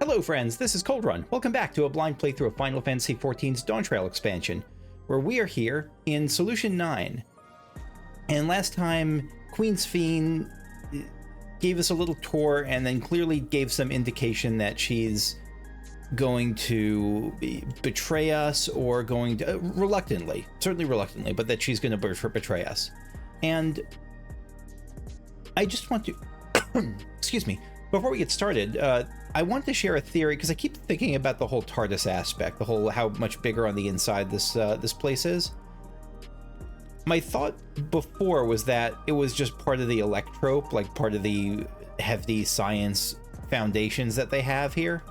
Hello friends, this is Cold Run. Welcome back to a blind playthrough of Final Fantasy XIV's Dawntrail expansion, where we are here in Solution 9. And last time, Queen's Fiend gave us a little tour and then clearly gave some indication that she's going to betray us, or going to, certainly reluctantly, but that she's going to betray us. And I just want to, excuse me, before we get started, I want to share a theory, because I keep thinking about the whole TARDIS aspect, the whole how much bigger on the inside this place is. My thought before was that it was just part of the electrope, like part of the hefty science foundations that they have here,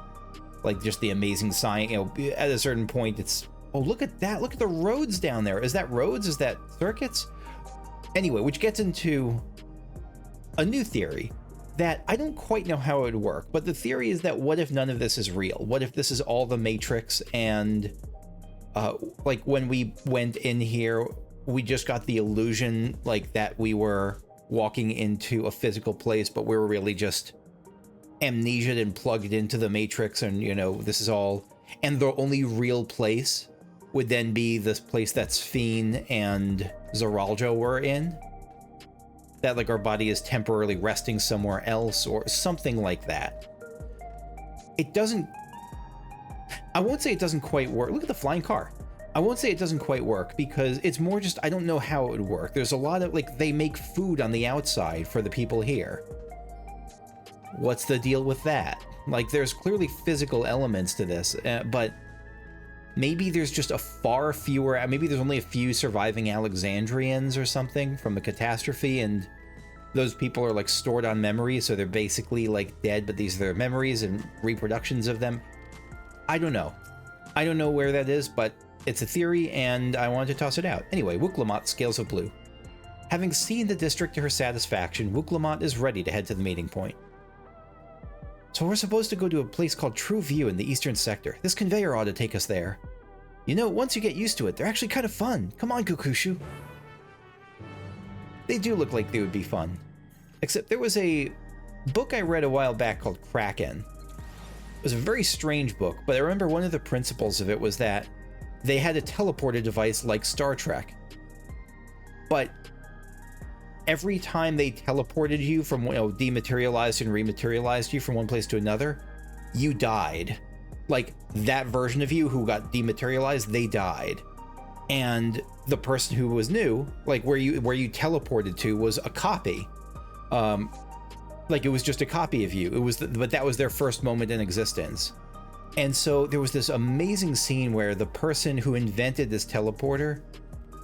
like just the amazing science. You know, at a certain point, it's, oh, look at that! Look at the roads down there. Is that roads? Is that circuits? Anyway, which gets into a new theory that I don't quite know how it would work, but the theory is that what if none of this is real? What if this is all the Matrix, and like when we went in here, we just got the illusion like that we were walking into a physical place, but we were really just amnesiaed and plugged into the Matrix, and you know, this is all, and the only real place would then be this place that Sphene and Zoraljo were in. That like our body is temporarily resting somewhere else or something like that. It doesn't, I won't say it doesn't quite work. Look at the flying car. I won't say it doesn't quite work, because it's more just, I don't know how it would work. There's a lot of, like, they make food on the outside for the people here. What's the deal with that? Like, there's clearly physical elements to this, but maybe there's just a far fewer, maybe there's only a few surviving Alexandrians or something from the catastrophe, and those people are like stored on memories, so they're basically like dead, but these are their memories and reproductions of them. I don't know. I don't know where that is, but it's a theory, and I wanted to toss it out. Anyway, Wooklamot, Scales of Blue. Having seen the district to her satisfaction, Wooklamot is ready to head to the meeting point. So we're supposed to go to a place called True View in the eastern sector. This conveyor ought to take us there. You know, once you get used to it, they're actually kind of fun. Come on, Kukushu. They do look like they would be fun. Except there was a book I read a while back called Kraken. It was a very strange book, but I remember one of the principles of it was that they had a teleporter device like Star Trek. But every time they teleported you from, you know, dematerialized and rematerialized you from one place to another, you died. Like, that version of you who got dematerialized, they died. And the person who was new, like where you teleported to, was a copy. Like, it was just a copy of you. It was, but that was their first moment in existence. And so there was this amazing scene where the person who invented this teleporter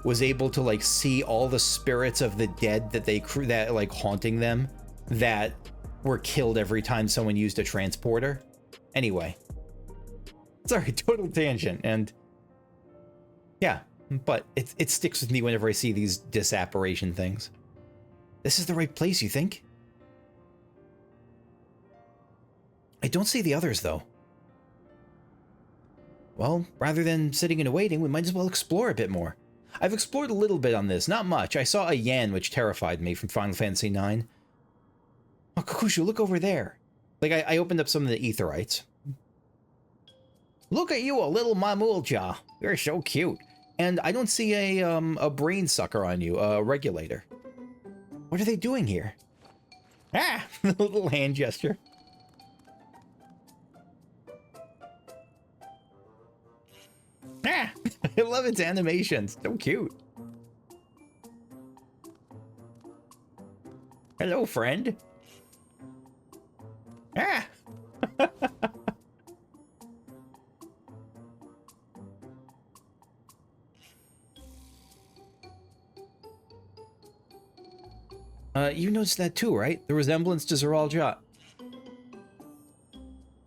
was able to like see all the spirits of the dead that like haunting them, that were killed every time someone used a transporter. Anyway, sorry, total tangent. And yeah, but it sticks with me whenever I see these disapparition things. This is the right place, you think? I don't see the others though. Well, rather than sitting and waiting, we might as well explore a bit more. I've explored a little bit on this, not much. I saw a Yan, which terrified me, from Final Fantasy IX. Oh, Kukushu, look over there. Like, I opened up some of the Aetherites. Look at you, a little Mamool Ja. You're so cute. And I don't see a brain sucker on you, a regulator. What are they doing here? Ah, the little hand gesture. Ah, I love its animations. So cute. Hello, friend. Ah. You noticed that too, right? The resemblance to Zoraljo.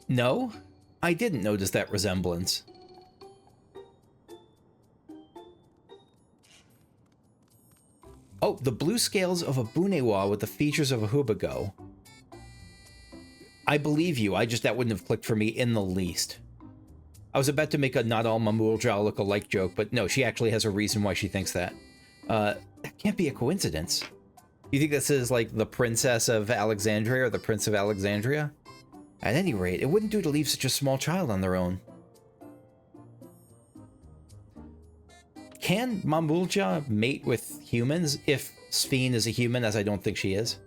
No, I didn't notice that resemblance. Oh, the blue scales of a Bunewa with the features of a Hubago. I believe you, that wouldn't have clicked for me in the least. I was about to make a not all Mamool Ja look alike joke, but no, she actually has a reason why she thinks that. That can't be a coincidence. You think this is like the princess of Alexandria or the prince of Alexandria? At any rate, it wouldn't do to leave such a small child on their own. Can Mamool Ja mate with humans if Sphene is a human, as I don't think she is?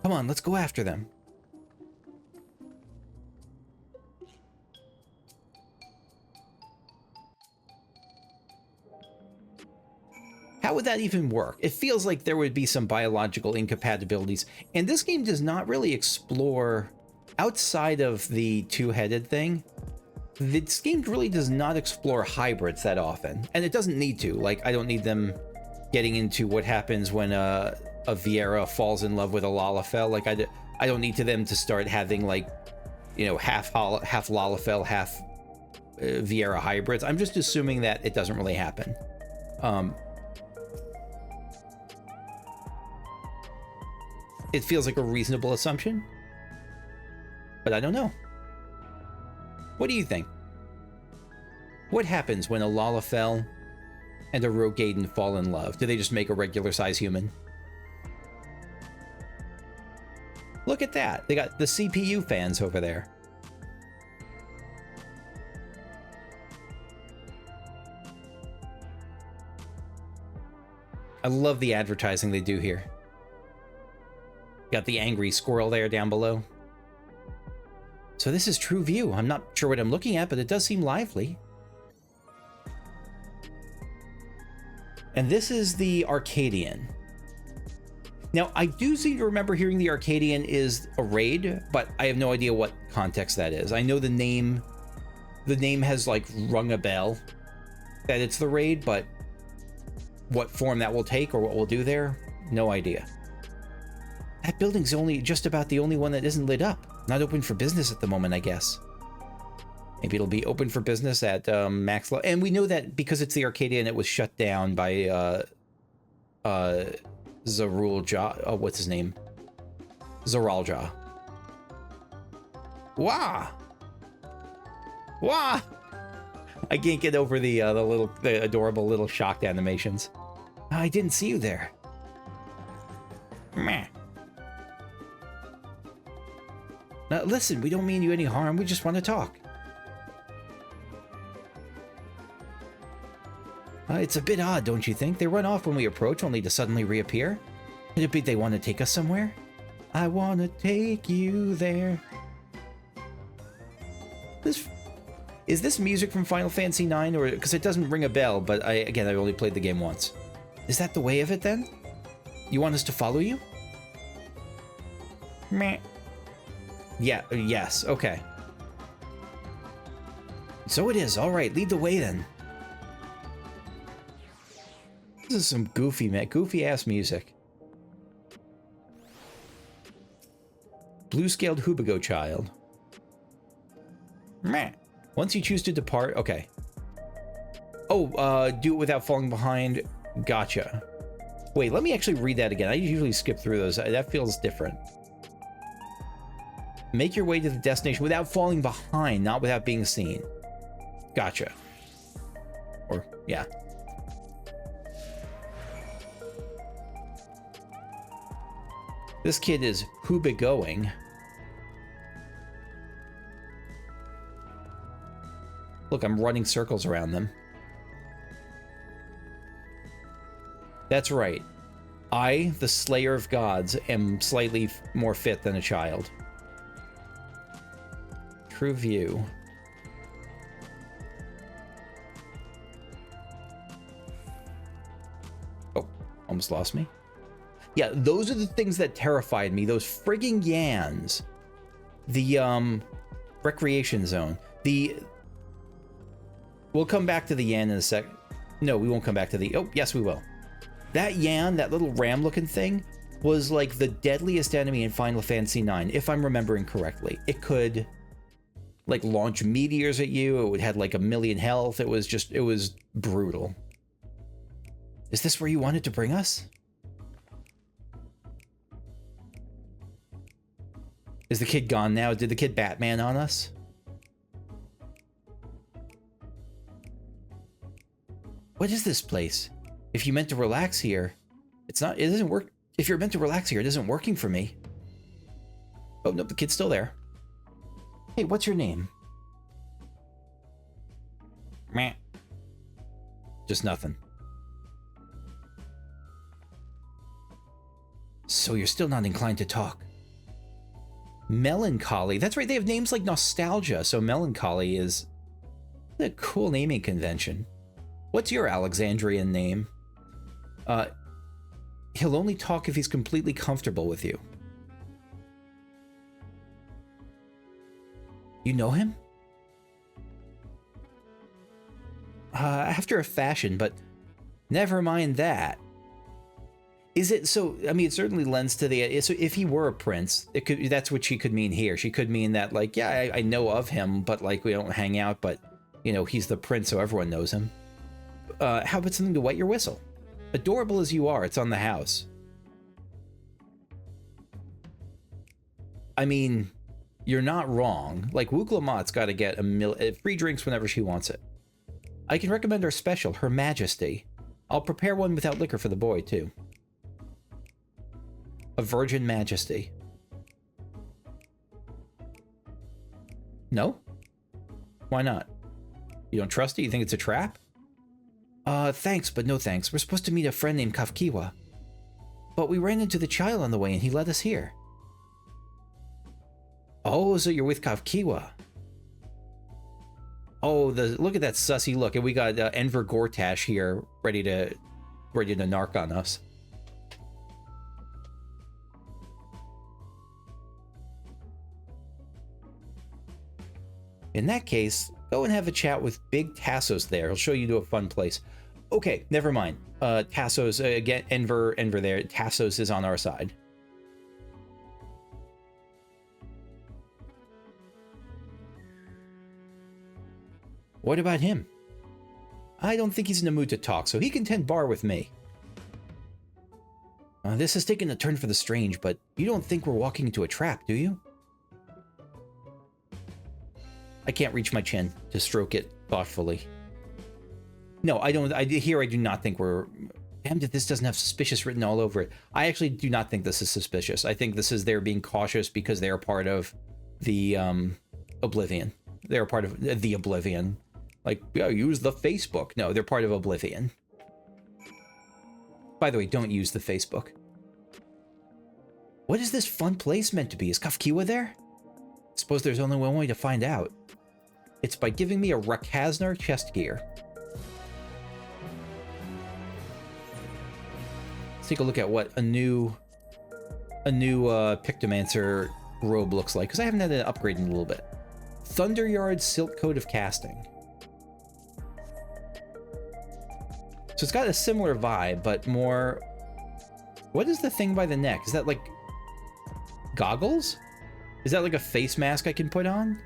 Come on, let's go after them. How would that even work? It feels like there would be some biological incompatibilities, and this game does not really explore, outside of the two-headed thing, this game really does not explore hybrids that often, and it doesn't need to. Like, I don't need them getting into what happens when a Viera falls in love with a Lalafell. Like, I don't need them to start having, like, you know, half Lalafell, half Viera hybrids. I'm just assuming that it doesn't really happen. It feels like a reasonable assumption, but I don't know. What do you think? What happens when a Lalafell and a Rogaiden fall in love? Do they just make a regular-size human? Look at that. They got the CPU fans over there. I love the advertising they do here. Got the angry squirrel there down below. So this is True View. I'm not sure what I'm looking at, but it does seem lively. And this is the Arcadian. Now, I do seem to remember hearing the Arcadian is a raid, but I have no idea what context that is. I know the name has like rung a bell that it's the raid, but what form that will take or what we'll do there, no idea. That building's just about the only one that isn't lit up. Not open for business at the moment, I guess. Maybe it'll be open for business at max level. And we know that because it's the Arcadian, it was shut down by Zarul Ja. Oh, what's his name? Zaral Ja. Wah! Wah! I can't get over the adorable little shocked animations. I didn't see you there. Meh. Now, listen, we don't mean you any harm. We just want to talk. It's a bit odd, don't you think? They run off when we approach, only to suddenly reappear. Could it be they want to take us somewhere? I want to take you there. Is this music from Final Fantasy IX? Or because it doesn't ring a bell, but I've only played the game once. Is that the way of it then? You want us to follow you? Meh. Yeah, yes, okay. So it is. All right, lead the way then. This is some goofy ass music. Blue-scaled Hubigo child. Meh. Once you choose to depart, okay. Oh, do it without falling behind. Gotcha. Wait, let me actually read that again. I usually skip through those. That feels different. Make your way to the destination without falling behind, not without being seen. Gotcha. Or, yeah. This kid is Hubigoing. Look, I'm running circles around them. That's right. I, the Slayer of Gods, am slightly more fit than a child. True View. Oh, almost lost me. Yeah, those are the things that terrified me. Those frigging Yans. The, recreation zone. We'll come back to the Yan in a sec. No, we won't come back to the... Oh, yes, we will. That Yan, that little ram-looking thing, was like the deadliest enemy in Final Fantasy IX, if I'm remembering correctly. It could, like, launch meteors at you. It had, like, 1,000,000 health. It was brutal. Is this where you wanted to bring us? Is the kid gone now? Did the kid Batman on us? What is this place? If you meant to relax here, it doesn't work. If you're meant to relax here, it isn't working for me. Oh, no, the kid's still there. Hey, what's your name? Meh. Just nothing. So you're still not inclined to talk. Melancholy. That's right, they have names like Nostalgia, so Melancholy is a cool naming convention. What's your Alexandrian name? He'll only talk if he's completely comfortable with you. You know him? After a fashion, but never mind that. Is it so? I mean, it certainly lends to the. So if he were a prince, it could. That's what she could mean here. She could mean that, like, yeah, I know of him, but like we don't hang out. But you know, he's the prince, so everyone knows him. How about something to wet your whistle? Adorable as you are, it's on the house. I mean, you're not wrong. Like, Wuklamat's got to get free drinks whenever she wants it. I can recommend our special, Her Majesty. I'll prepare one without liquor for the boy, too. A Virgin Majesty. No? Why not? You don't trust it? You think it's a trap? Thanks, but no thanks. We're supposed to meet a friend named Kafkiwa. But we ran into the child on the way and he led us here. Oh, so you're with Kafkiwa. Oh, look at that sussy look. And we got Enver Gortash here ready to narc on us. In that case, go and have a chat with Big Tassos there. He'll show you to a fun place. Okay, never mind. Tassos, again, Enver there. Tassos is on our side. What about him? I don't think he's in the mood to talk, so he can tend bar with me. This has taken a turn for the strange, but you don't think we're walking into a trap, do you? I can't reach my chin to stroke it thoughtfully. No, I don't. I do not think we're... Damned if this doesn't have suspicious written all over it. I actually do not think this is suspicious. I think this is they're being cautious because they're part of the Oblivion. They're part of the Oblivion. Like, yeah, use the Facebook. No, they're part of Oblivion. By the way, don't use the Facebook. What is this fun place meant to be? Is Kafkiwa there? Suppose there's only one way to find out. It's by giving me a Rakaznar chest gear. Let's take a look at what a new Pictomancer robe looks like, because I haven't had an upgrade in a little bit. Thunderyard Silk Coat of Casting. So it's got a similar vibe, but more... What is the thing by the neck? Is that like goggles? Is that like a face mask I can put on?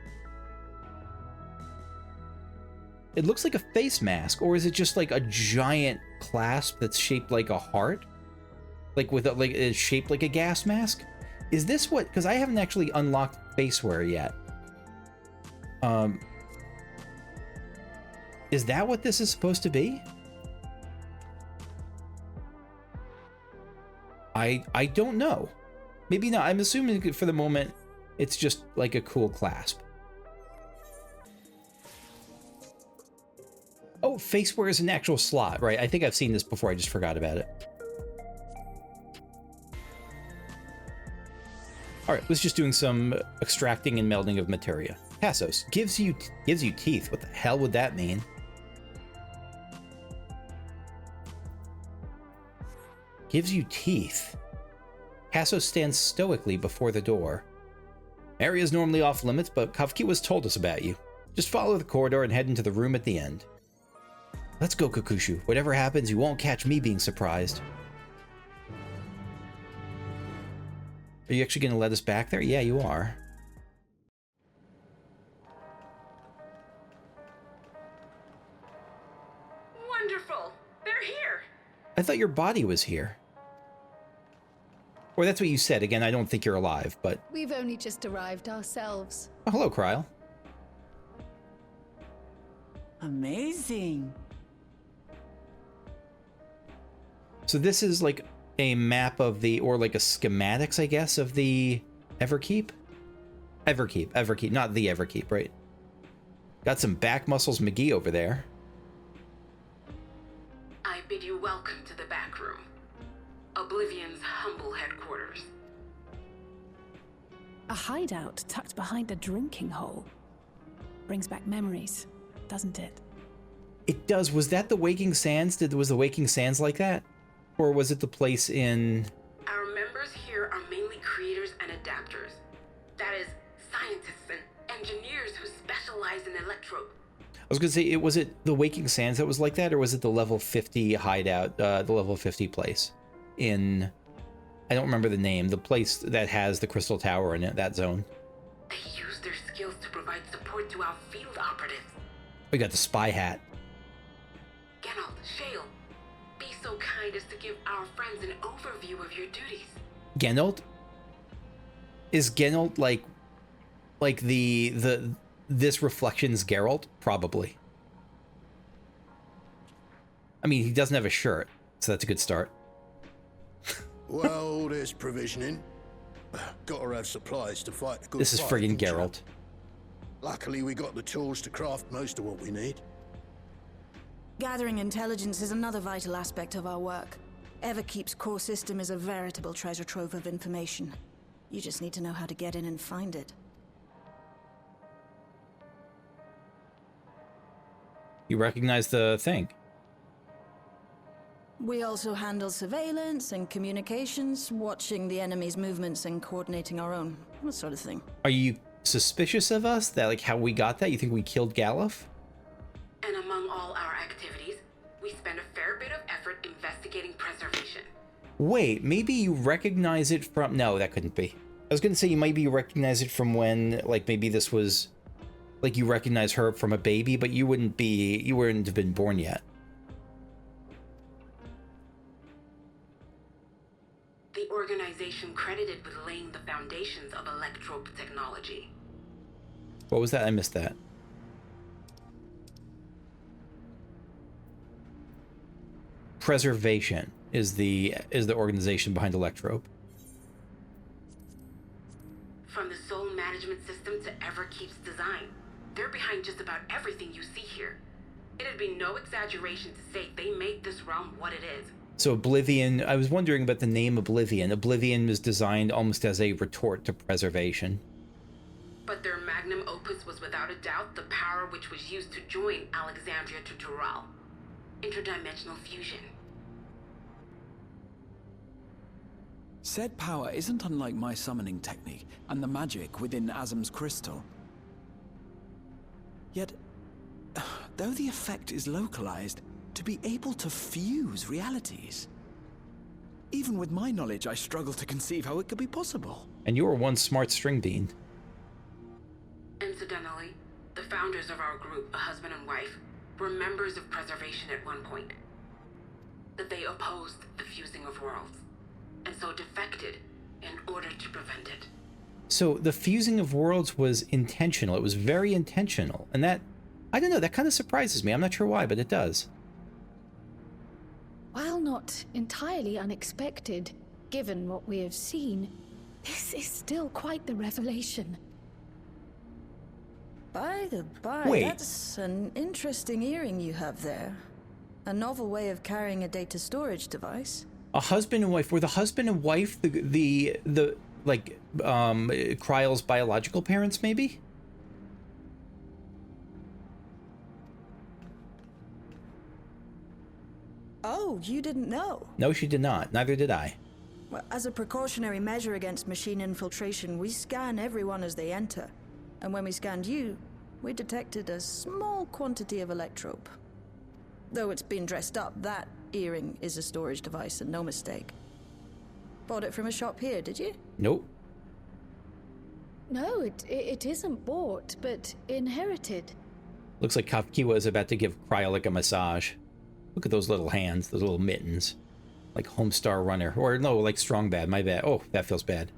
It looks like a face mask, or is it just like a giant clasp that's shaped like a heart? Like with a, like it's shaped like a gas mask? Is this what? Because I haven't actually unlocked faceware yet. Is that what this is supposed to be? I don't know. Maybe not. I'm assuming for the moment it's just like a cool clasp. Oh, faceware is an actual slot, right? I think I've seen this before. I just forgot about it. All right, let's just doing some extracting and melding of materia. Tassos gives you teeth. What the hell would that mean? Gives you teeth. Tassos stands stoically before the door. Area's normally off limits, but Kafkiwa's told us about you. Just follow the corridor and head into the room at the end. Let's go, Kakushu. Whatever happens, you won't catch me being surprised. Are you actually going to let us back there? Yeah, you are. Wonderful! They're here! I thought your body was here. Or that's what you said. Again, I don't think you're alive, but... We've only just arrived ourselves. Oh, hello, Kryl. Amazing. So this is like a map of the, or like a schematics, I guess, of the Everkeep? Everkeep, not the Everkeep, right? Got some back muscles McGee over there. I bid you welcome to the back room. Oblivion's humble headquarters. A hideout tucked behind a drinking hole. Brings back memories, doesn't it? It does. Was that the Waking Sands? Was the Waking Sands like that? Or was it the place in... Our members here are mainly creators and adapters. That is, scientists and engineers who specialize in electrope. I was going to say, was it the Waking Sands that was like that? Or was it the level 50 hideout, the level 50 place in... I don't remember the name. The place that has the Crystal Tower in it, that zone. They use their skills to provide support to our field operatives. We got the spy hat. Geralt, Shale, be so kind as to give our friends an overview of your duties. Geralt? Is Geralt like this reflection's Geralt? Probably. I mean, he doesn't have a shirt, so that's a good start. Well, there's provisioning. Gotta have supplies to fight a good This is fight, friggin' don't you? Geralt. Luckily, we got the tools to craft most of what we need. Gathering intelligence is another vital aspect of our work. Everkeep's core system is a veritable treasure trove of information. You just need to know how to get in and find it. You recognize the thing. We also handle surveillance and communications, watching the enemy's movements and coordinating our own, that sort of thing. Are you suspicious of us? That, like, how we got that? You think we killed Galuf? And among all our activities, we spend a fair bit of effort investigating preservation. Wait, maybe you recognize it from... No, that couldn't be. I was going to say you maybe recognize it from when, like, maybe this was... Like, you recognize her from a baby, but you wouldn't have been born yet. The organization credited with laying the foundations of electrope technology. What was that? I missed that. Preservation is the organization behind Electrope. From the soul management system to Everkeep's design, they're behind just about everything you see here. It'd be no exaggeration to say they made this realm what it is. So Oblivion, I was wondering about the name Oblivion. Oblivion was designed almost as a retort to Preservation. But their magnum opus was without a doubt the power which was used to join Alexandria to Tural. Interdimensional fusion. Said power isn't unlike my summoning technique and the magic within Azam's crystal. Yet, though the effect is localized, to be able to fuse realities. Even with my knowledge, I struggle to conceive how it could be possible. And you were one smart string bean. Incidentally, the founders of our group, a husband and wife, were members of Preservation at one point. That they opposed the fusing of worlds, and so defected in order to prevent it. So the fusing of worlds was intentional. It was very intentional. And that, I don't know, that kind of surprises me. I'm not sure why, but it does. While not entirely unexpected, given what we have seen, this is still quite the revelation. By the by, Wait. That's an interesting earring you have there. A novel way of carrying a data storage device. A husband and wife. Were the husband and wife the Kryle's biological parents, maybe? Oh, you didn't know? No, she did not. Neither did I. Well, as a precautionary measure against machine infiltration, we scan everyone as they enter. And when we scanned you, we detected a small quantity of electrope. Though it's been dressed up, that earring is a storage device and no mistake. Bought it from a shop here, did you? Nope. No, it isn't bought, but inherited. Looks like Kafkiwa is about to give Kryle a massage. Look at those little hands, those little mittens. Like Homestar Runner. Or no, like Strong Bad, my bad. Oh, that feels bad.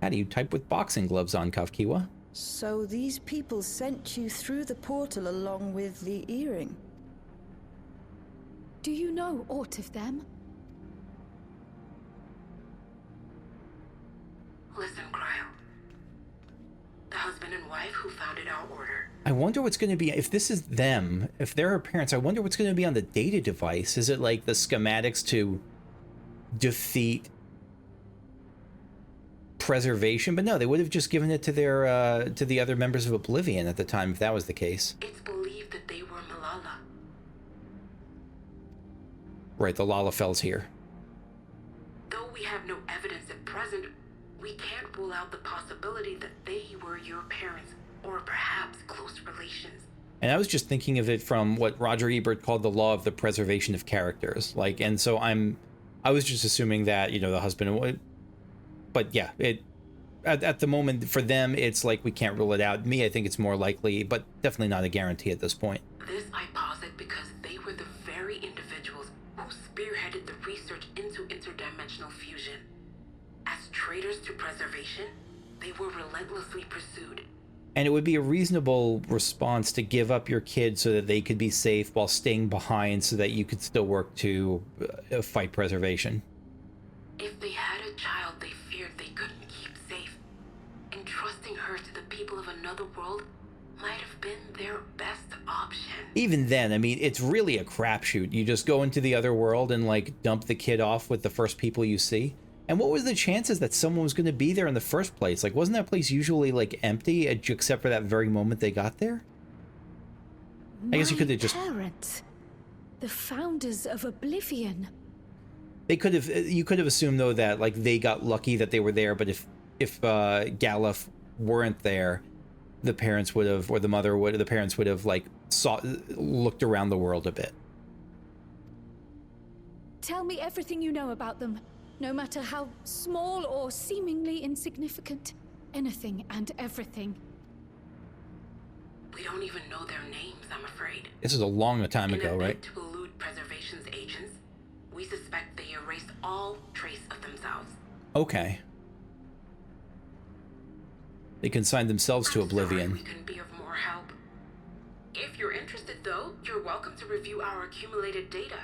How do you type with boxing gloves on, Kafkiwa? So these people sent you through the portal along with the earring? Do you know aught of them? Listen, Cryo. The husband and wife who founded our order. I wonder what's going to be, if this is them, if they're her parents, I wonder what's going to be on the data device. Is it like the schematics to defeat preservation? But no, they would have just given it to their, to the other members of Oblivion at the time, if that was the case. It's believed that they were Malala. Right, the Lalafell's here. Though we have no evidence at present, we can't rule out the possibility that they were your parents, or perhaps close relations. And I was just thinking of it from what Roger Ebert called the law of the preservation of characters. Like, and so I was just assuming that, you know, the husband and wife, but yeah, at the moment for them, it's like we can't rule it out. Me, I think it's more likely, but definitely not a guarantee at this point. This I posit because they were the very individuals who spearheaded the research into interdimensional fusion. As traitors to preservation, they were relentlessly pursued. And it would be a reasonable response to give up your kid so that they could be safe while staying behind so that you could still work to fight preservation. If they had a child they feared they couldn't keep safe, entrusting her to the people of another world might have been their best option. Even then, I mean, it's really a crapshoot. You just go into the other world and, like, dump the kid off with the first people you see. And what was the chances that someone was going to be there in the first place? Like, wasn't that place usually, like, empty, except for that very moment they got there? I guess you could have just... Parents, the founders of Oblivion. They could have... You could have assumed, though, that, like, they got lucky that they were there, but if Galuf weren't there, the parents would have, or the parents would have, like, looked around the world a bit. Tell me everything you know about them. No matter how small or seemingly insignificant. Anything and everything. We don't even know their names, I'm afraid. This is a long time ago, In a right? bid to elude preservation's agents, we suspect they erased all trace of themselves. Okay. They consigned themselves to oblivion. Sorry we couldn't be of more help. If you're interested, though, you're welcome to review our accumulated data.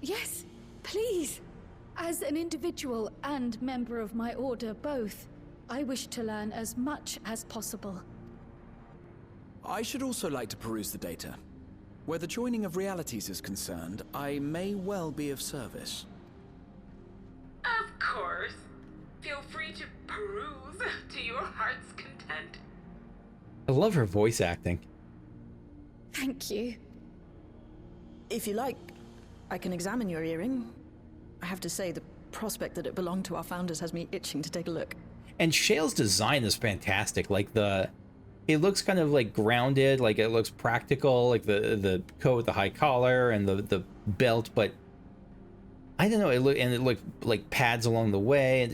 Yes, please. As an individual and member of my order both, I wish to learn as much as possible. I should also like to peruse the data. Where the joining of realities is concerned, I may well be of service. Of course. Feel free to peruse to your heart's content. I love her voice acting. Thank you. If you like, I can examine your earring. I have to say, the prospect that it belonged to our founders has me itching to take a look. And Shale's design is fantastic. Like it looks kind of like grounded, like it looks practical, like the coat, the high collar, and the belt. But I don't know. It looked like pads along the way. And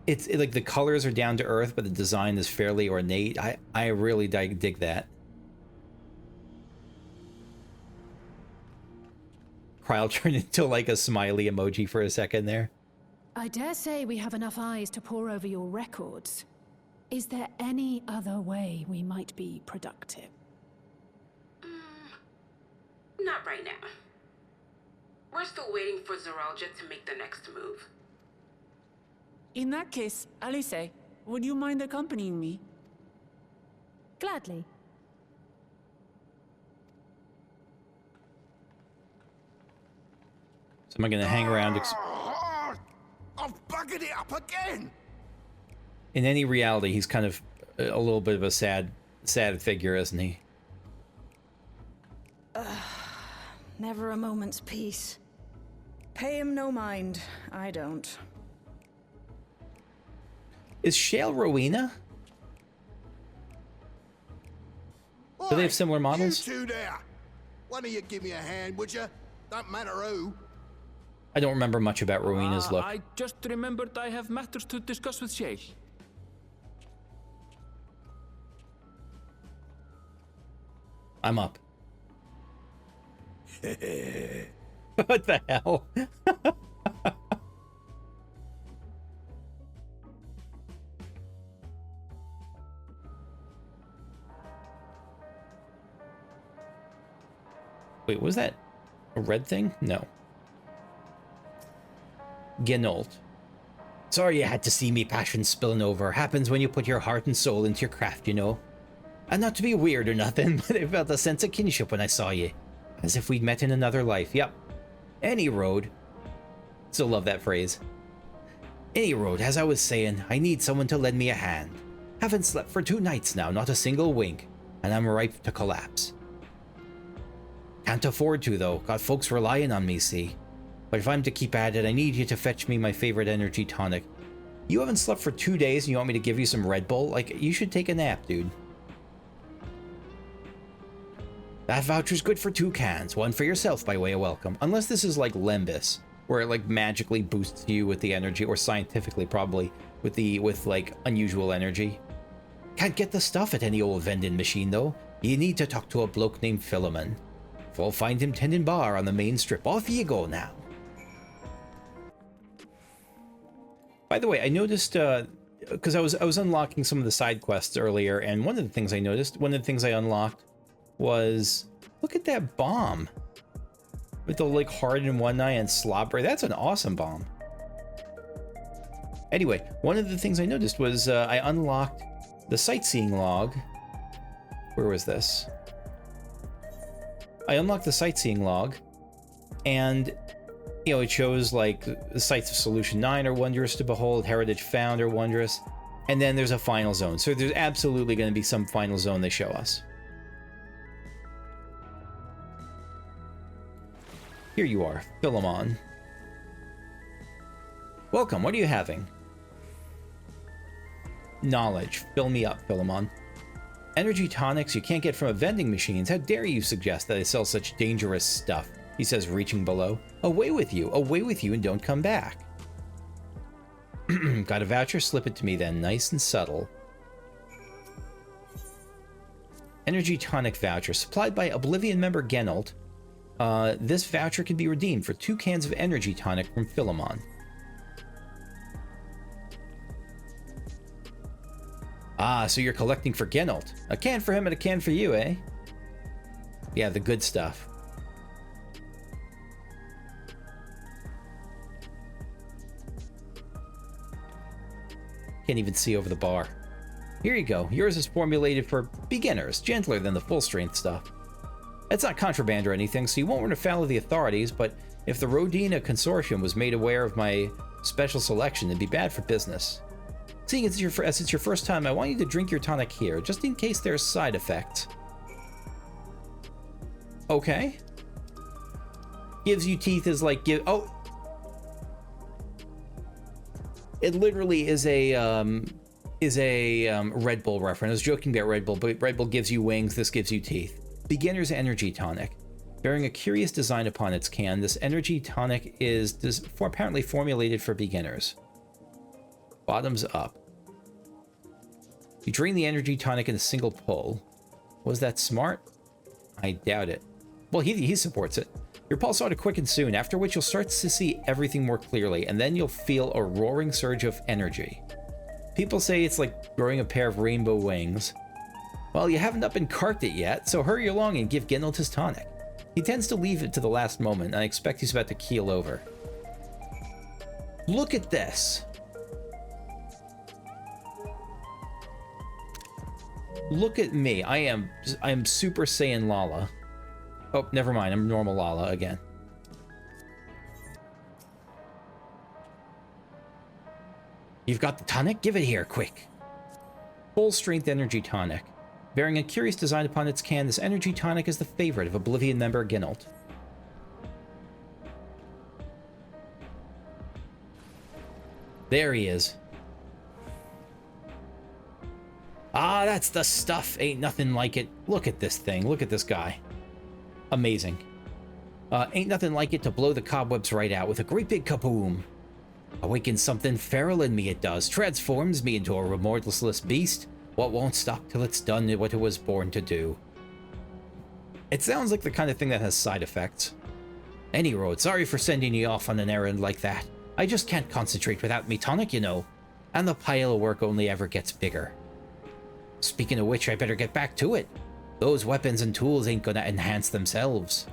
it's like the colors are down to earth, but the design is fairly ornate. I really dig that. Cryle turned into like a smiley emoji for a second there. I dare say we have enough eyes to pore over your records. Is there any other way we might be productive? Not right now. We're still waiting for Zoralja to make the next move. In that case, Alice, would you mind accompanying me? Gladly. So am I going to hang around? I've buggered it up again! In any reality, he's kind of a little bit of a sad figure, isn't he? Never a moment's peace. Pay him no mind. I don't. Is Shale Rowena? Do they have similar models? You two there! One of you give me a hand, would you? Don't matter who. I don't remember much about Rowena's look. I just remembered I have matters to discuss with Shale. I'm up. What the hell? Wait, was that a red thing? No. Genolt. Sorry you had to see me passion spilling over. Happens when you put your heart and soul into your craft, you know. And not to be weird or nothing, but I felt a sense of kinship when I saw you. As if we'd met in another life. Yep. Any road. Still love that phrase. Any road, as I was saying, I need someone to lend me a hand. Haven't slept for 2 nights now, not a single wink, and I'm ripe to collapse. Can't afford to, though. Got folks relying on me, see? But if I'm to keep at it, I need you to fetch me my favorite energy tonic. You haven't slept for 2 days and you want me to give you some Red Bull? Like, you should take a nap, dude. That voucher's good for 2 cans, one for yourself by way of welcome. Unless this is like Lembus, where it like magically boosts you with the energy, or scientifically probably, with like unusual energy. Can't get the stuff at any old vending machine though. You need to talk to a bloke named Philemon. We'll find him tending bar on the main strip. Off you go now. By the way, I noticed, because I was unlocking some of the side quests earlier, and one of the things I unlocked was, look at that bomb. With the like heart in one eye and slobber. That's an awesome bomb. Anyway, one of the things I noticed was I unlocked the sightseeing log. Where was this? I unlocked the sightseeing log, and you know, it shows like the sights of Solution 9 are wondrous to behold, heritage found are wondrous, and then there's a final zone. So there's absolutely going to be some final zone they show us. Here you are, Philemon. Welcome, what are you having? Knowledge. Fill me up, Philemon. Energy tonics you can't get from a vending machines. How dare you suggest that I sell such dangerous stuff? He says, reaching below. Away with you, and don't come back. Got a voucher? Slip it to me then, nice and subtle. Energy tonic voucher, supplied by Oblivion member Genalt. This voucher can be redeemed for 2 cans of energy tonic from Philemon. Ah, so you're collecting for Genalt. A can for him and a can for you, eh? Yeah, the good stuff. Can't even see over the bar. Here you go. Yours is formulated for beginners, gentler than the full-strength stuff. It's not contraband or anything, so you won't run afoul of the authorities, but if the Rodina Consortium was made aware of my special selection, it'd be bad for business. Seeing as it's your first time, I want you to drink your tonic here, just in case there's side effects. Okay. Gives you teeth is like oh. It literally is a Red Bull reference. I was joking about Red Bull, but Red Bull gives you wings, this gives you teeth. Beginner's Energy Tonic. Bearing a curious design upon its can, this energy tonic is apparently formulated for beginners. Bottoms up. You drain the energy tonic in a single pull. Was that smart? I doubt it. Well, he supports it. Your pulse ought to quicken soon, after which you'll start to see everything more clearly, and then you'll feel a roaring surge of energy. People say it's like growing a pair of rainbow wings. Well, you haven't up and carked it yet, so hurry along and give Genalt his tonic. He tends to leave it to the last moment, and I expect he's about to keel over. Look at this! Look at me. I am Super Saiyan Lala. Oh, never mind. I'm normal Lala again. You've got the tonic? Give it here, quick. Full strength energy tonic. Bearing a curious design upon its can, this energy tonic is the favorite of Oblivion member Genalt. There he is. Ah, that's the stuff. Ain't nothing like it. Look at this thing. Look at this guy. Amazing. Ain't nothing like it to blow the cobwebs right out with a great big kaboom. Awakens something feral in me, it does. Transforms me into a remorseless beast. What won't stop till it's done what it was born to do. It sounds like the kind of thing that has side effects. Any road, sorry for sending you off on an errand like that. I just can't concentrate without me tonic, you know. And the pile of work only ever gets bigger. Speaking of which, I better get back to it. Those weapons and tools ain't gonna enhance themselves.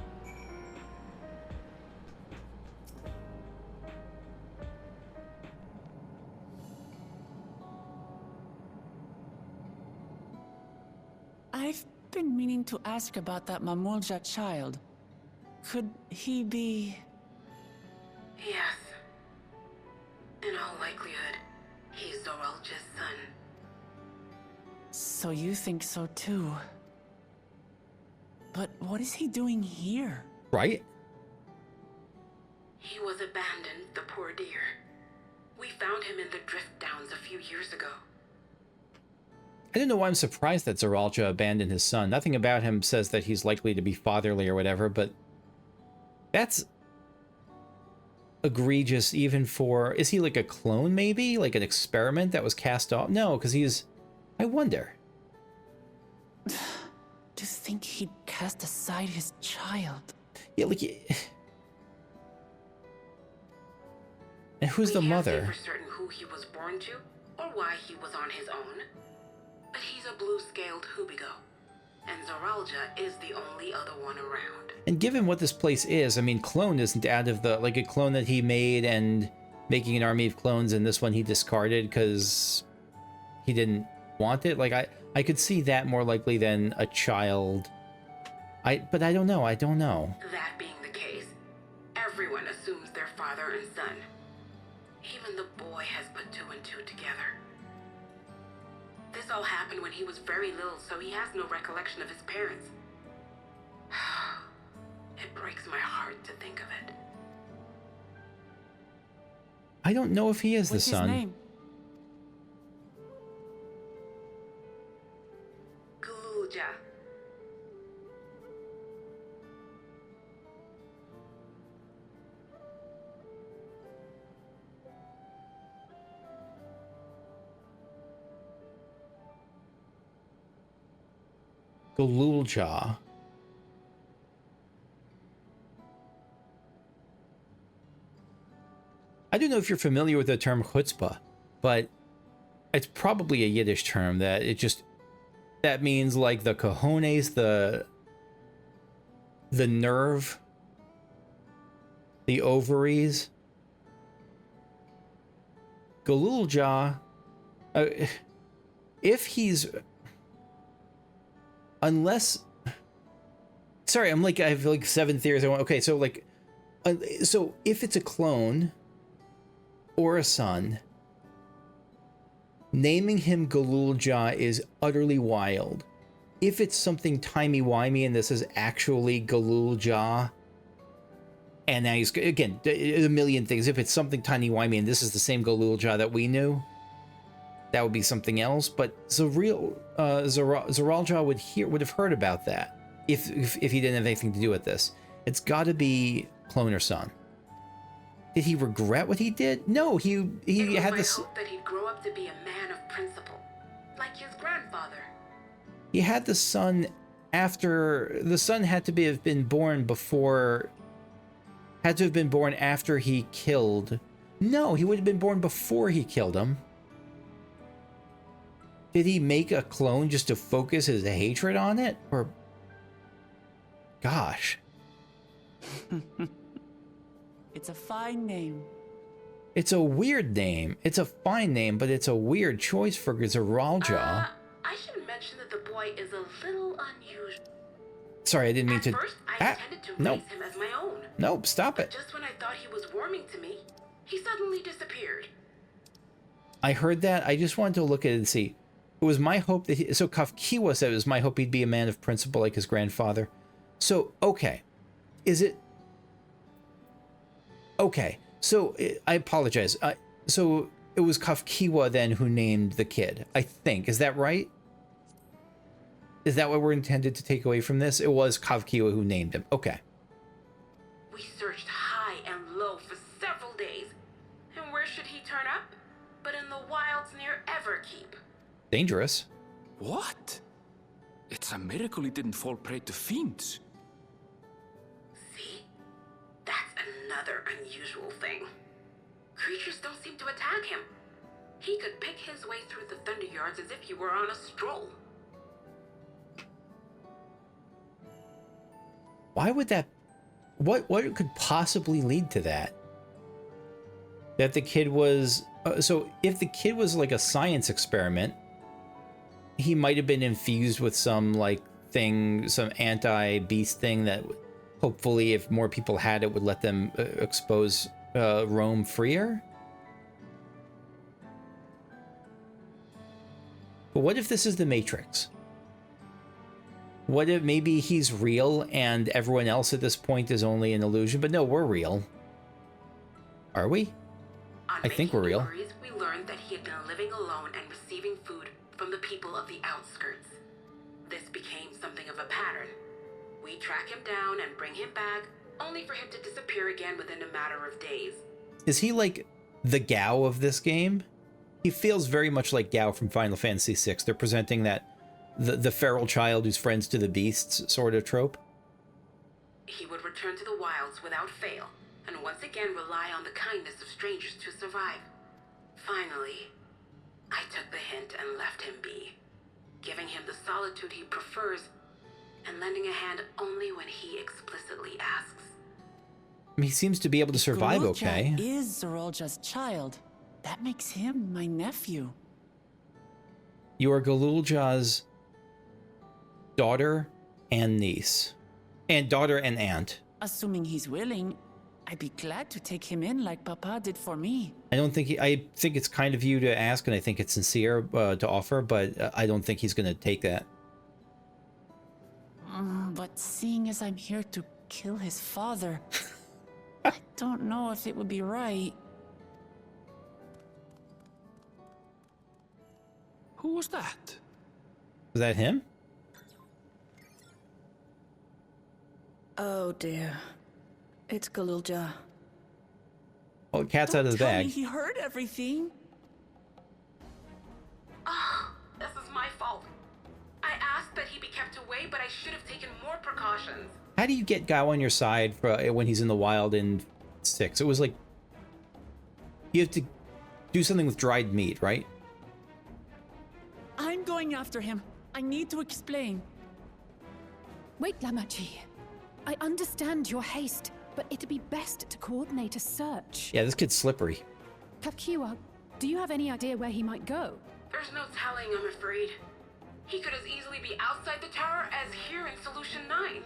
been meaning to ask about that Mamool Ja child. Could he be... Yes. In all likelihood, he's Zoralja's son. So you think so too? But what is he doing here? Right? He was abandoned, the poor dear. We found him in the Drift Downs a few years ago. I don't know why I'm surprised that Zoralja abandoned his son. Nothing about him says that he's likely to be fatherly or whatever, but that's egregious even for... Is he like a clone, maybe? Like an experiment that was cast off? No, because he's... I wonder. To think he'd cast aside his child. Yeah, like... And who's the mother? We can't say for certain who he was born to, or why he was on his own. But he's a blue-scaled Hubigo, and Zoralja is the only other one around. And given what this place is, I mean, clone isn't out of the... Like a clone that he made and making an army of clones, and this one he discarded because he didn't want it. Like, I could see that more likely than a child. But I don't know. I don't know. That being the case, everyone assumes they're father and son. Even the boy has put two and two together. This all happened when he was very little, so he has no recollection of his parents. It breaks my heart to think of it. I don't know if he is What's the son. his name? Mamool Ja. Mamool Ja. I don't know if you're familiar with the term chutzpah, but it's probably a Yiddish term that that means like the cojones, the nerve, the ovaries. Mamool Ja, if he's... Unless... Sorry, I have like 7 theories. Okay, so like... So if it's a clone or a son, naming him Mamool Ja is utterly wild. If it's something timey-wimey and this is actually Mamool Ja, and now he's, again, a million things. If it's something timey-wimey and this is the same Mamool Ja that we knew, that would be something else. But Zoralja would have heard about that if he didn't have anything to do with this. It's got to be clone or son. Did he regret what he did? No, he had this. Hope that he'd grow up to be a man of principle, like his grandfather. He had the son after the son had to have been born before. Had to have been born after he killed. No, he would have been born before he killed him. Did he make a clone just to focus his hatred on it? Or... Gosh. It's a fine name. It's a weird name. It's a fine name, but it's a weird choice for Zoralja. I should mention that the boy is a little unusual. Sorry, I didn't mean to... At first, I intended to raise him as my own. Nope, stop it. But just when I thought he was warming to me, he suddenly disappeared. I heard that. I just wanted to look at it and see. It was my hope that so Kafkiwa said it was my hope he'd be a man of principle like his grandfather. So, okay. Is it... Okay. So, I apologize. So, it was Kafkiwa then who named the kid, I think. Is that right? Is that what we're intended to take away from this? It was Kafkiwa who named him. Okay. We searched high and low for several days. And where should he turn up? But in the wilds near Everkeep. Dangerous. What? It's a miracle he didn't fall prey to fiends. See? That's another unusual thing. Creatures don't seem to attack him. He could pick his way through the Thunder Yards as if he were on a stroll. Why would that... What could possibly lead to that? That the kid was... so if the kid was like a science experiment, he might have been infused with some like thing, some anti-beast thing that hopefully if more people had it would let them expose Rome freer. But what if this is the Matrix? What if maybe he's real and everyone else at this point is only an illusion? But no, we're real. Are we? I think we're real. We learned that he had been living alone and receiving food from the people of the outskirts. This became something of a pattern. We track him down and bring him back, only for him to disappear again within a matter of days. Is he like the Gao of this game? He feels very much like Gao from Final Fantasy VI. They're presenting that the feral child who's friends to the beasts sort of trope. He would return to the wilds without fail, and once again rely on the kindness of strangers to survive. Finally, I took the hint and left him be, giving him the solitude he prefers and lending a hand only when he explicitly asks. He seems to be able to survive Mamool okay. Ja is Zorolja's child. That makes him my nephew. You are Mamool Ja's daughter and niece. And daughter and aunt. Assuming he's willing, I'd be glad to take him in like Papa did for me. I think it's kind of you to ask, and I think it's sincere to offer, but I don't think he's going to take that. But seeing as I'm here to kill his father, I don't know if it would be right. Who was that? Was that him? Oh dear. It's Mamool Ja. Oh, the cat's out of the Tell bag. me he heard everything. Ah, this is my fault. I asked that he be kept away, but I should have taken more precautions. How do you get Gao on your side for, when he's in the wild in 6? It was like... You have to do something with dried meat, right? I'm going after him. I need to explain. Wait, Lamachi. I understand your haste, but it'd be best to coordinate a search. Yeah, this kid's slippery. Kapkiwa, do you have any idea where he might go? There's no telling, I'm afraid. He could as easily be outside the tower as here in Solution 9.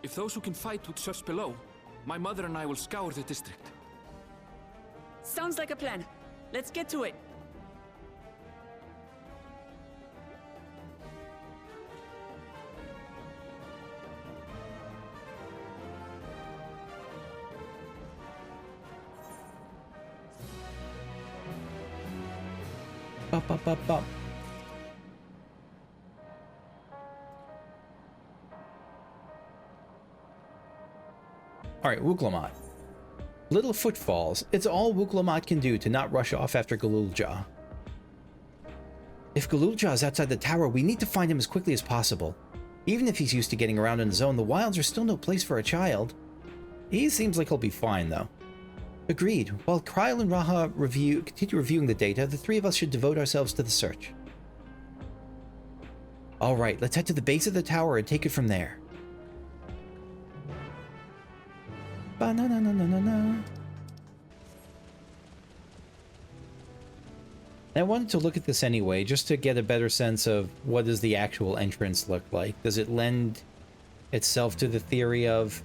If those who can fight would search below, my mother and I will scour the district. Sounds like a plan. Let's get to it. Bop, bop, bop, bop. Alright, Wuklamot. Little Footfalls. It's all Wuklamot can do to not rush off after Mamool Ja. If Mamool Ja is outside the tower, we need to find him as quickly as possible. Even if he's used to getting around on his own, the wilds are still no place for a child. He seems like he'll be fine, though. Agreed. While Kryl and Raha continue reviewing the data, the three of us should devote ourselves to the search. Alright, let's head to the base of the tower and take it from there. Ba-na-na-na-na-na-na. I wanted to look at this anyway, just to get a better sense of what does the actual entrance look like. Does it lend itself to the theory of...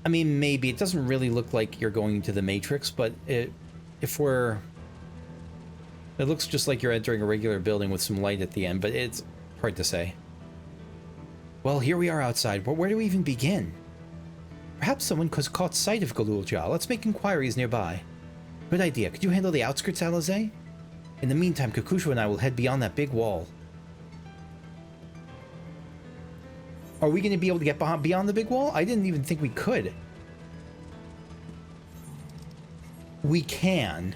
I mean, maybe. It doesn't really look like you're going to the Matrix, but if we're... It looks just like you're entering a regular building with some light at the end, but it's hard to say. Well, here we are outside, but where do we even begin? Perhaps someone has caught sight of Mamool Ja. Let's make inquiries nearby. Good idea. Could you handle the outskirts, Alize? In the meantime, Kakushu and I will head beyond that big wall. Are we going to be able to get beyond the big wall? I didn't even think we could. We can.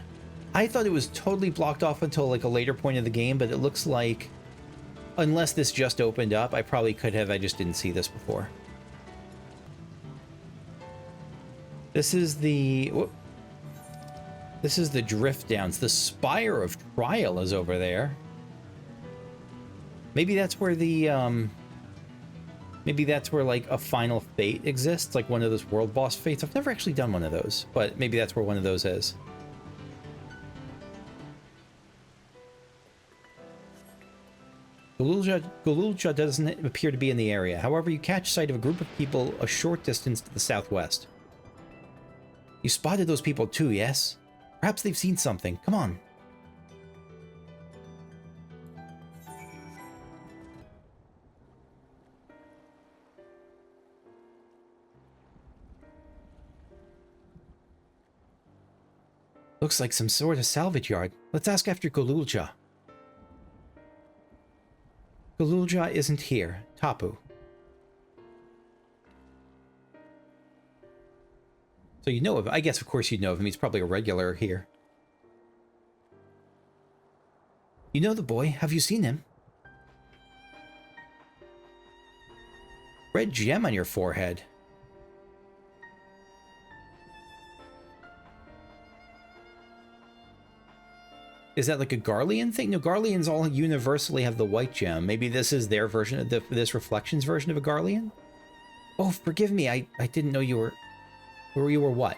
I thought it was totally blocked off until like a later point of the game, but it looks like, unless this just opened up, I probably could have. I just didn't see this before. This is the... This is the drift downs. The Spire of Trial is over there. Maybe that's where the... Maybe that's where, like, a final fate exists, like one of those world boss fates. I've never actually done one of those, but maybe that's where one of those is. Gululja doesn't appear to be in the area. However, you catch sight of a group of people a short distance to the southwest. You spotted those people too, yes? Perhaps they've seen something. Come on. Looks like some sort of salvage yard. Let's ask after Gululja. Gululja isn't here. Tapu. So you know of him. I guess, of course, you know of him. He's probably a regular here. You know the boy? Have you seen him? Red gem on your forehead. Is that like a Garlean thing? No, Garleans all universally have the white gem. Maybe this is their version of this Reflections version of a Garlean? Oh, forgive me. I didn't know you were... You were what?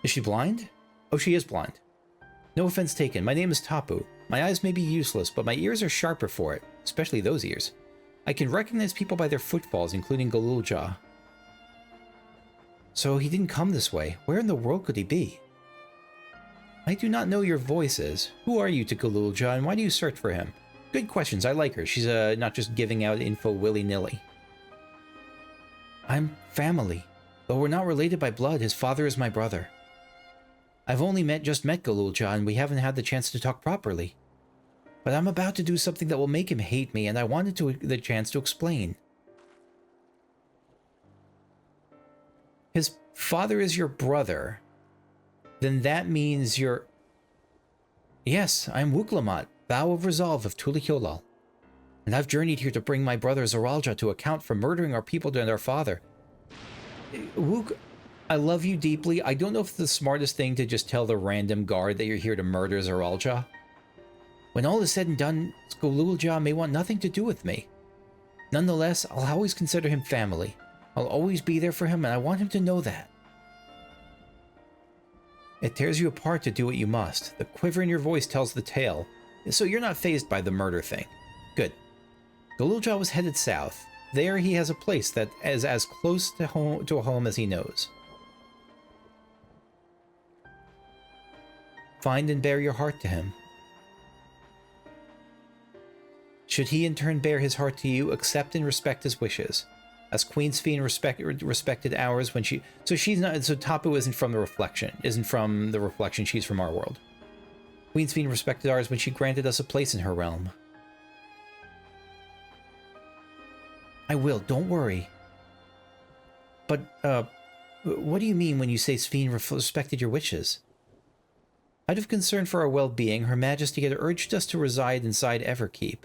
Is she blind? Oh, she is blind. No offense taken. My name is Tapu. My eyes may be useless, but my ears are sharper for it. Especially those ears. I can recognize people by their footfalls, including Gululja. So he didn't come this way. Where in the world could he be? I do not know your voices. Who are you to Gululja, and why do you search for him? Good questions. I like her. She's not just giving out info willy-nilly. I'm family. Though we're not related by blood, his father is my brother. I've only just met Gululja, and we haven't had the chance to talk properly. But I'm about to do something that will make him hate me, and I wanted the chance to explain. His father is your brother. Then that means you're... Yes, I'm Wuklamat, Vow of Resolve of Tulihyolal. And I've journeyed here to bring my brother Zoralja to account for murdering our people and our father. Wook, I love you deeply. I don't know if it's the smartest thing to just tell the random guard that you're here to murder Zoralja. When all is said and done, Gululja may want nothing to do with me. Nonetheless, I'll always consider him family. I'll always be there for him, and I want him to know that. It tears you apart to do what you must. The quiver in your voice tells the tale. So you're not fazed by the murder thing. Good. Gululja was headed south. There he has a place that is as close to a home as he knows. Find and bear your heart to him. Should he in turn bear his heart to you, accept and respect his wishes. As Queen Sphene respected ours when she... So she's not... So Tapu isn't from the Reflection. She's from our world. Queen Sphene respected ours when she granted us a place in her realm. I will, don't worry. But, what do you mean when you say Sphene respected your wishes? Out of concern for our well-being, Her Majesty had urged us to reside inside Everkeep.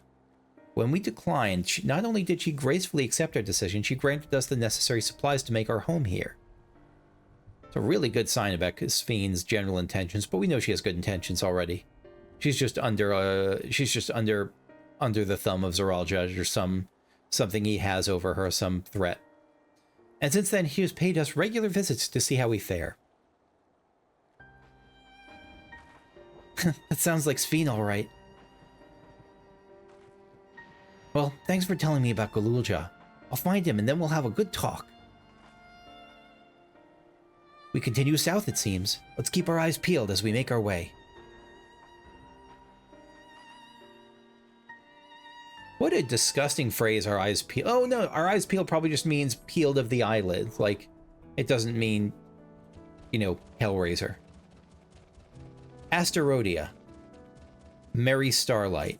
When we declined, not only did she gracefully accept our decision, she granted us the necessary supplies to make our home here. It's a really good sign about Sphene's general intentions, but we know she has good intentions already. She's just under the thumb of Zoralja, or something he has over her, some threat. And since then, he has paid us regular visits to see how we fare. That sounds like Sphene, all right. Well, thanks for telling me about Gululja. I'll find him and then we'll have a good talk. We continue south, it seems. Let's keep our eyes peeled as we make our way. What a disgusting phrase, our eyes peeled. Oh no, our eyes peeled probably just means peeled of the eyelids. Like, it doesn't mean, you know, Hellraiser. Asterodia. Merry Starlight.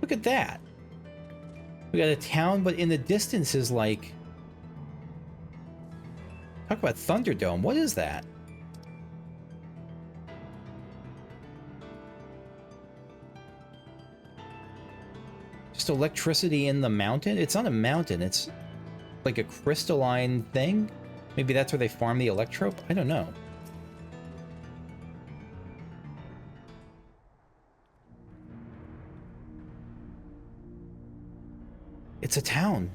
Look at that. We got a town, but in the distance is like... Talk about Thunderdome. What is that? Just electricity in the mountain? It's not a mountain. It's like a crystalline thing? Maybe that's where they farm the electrope? I don't know. It's a town.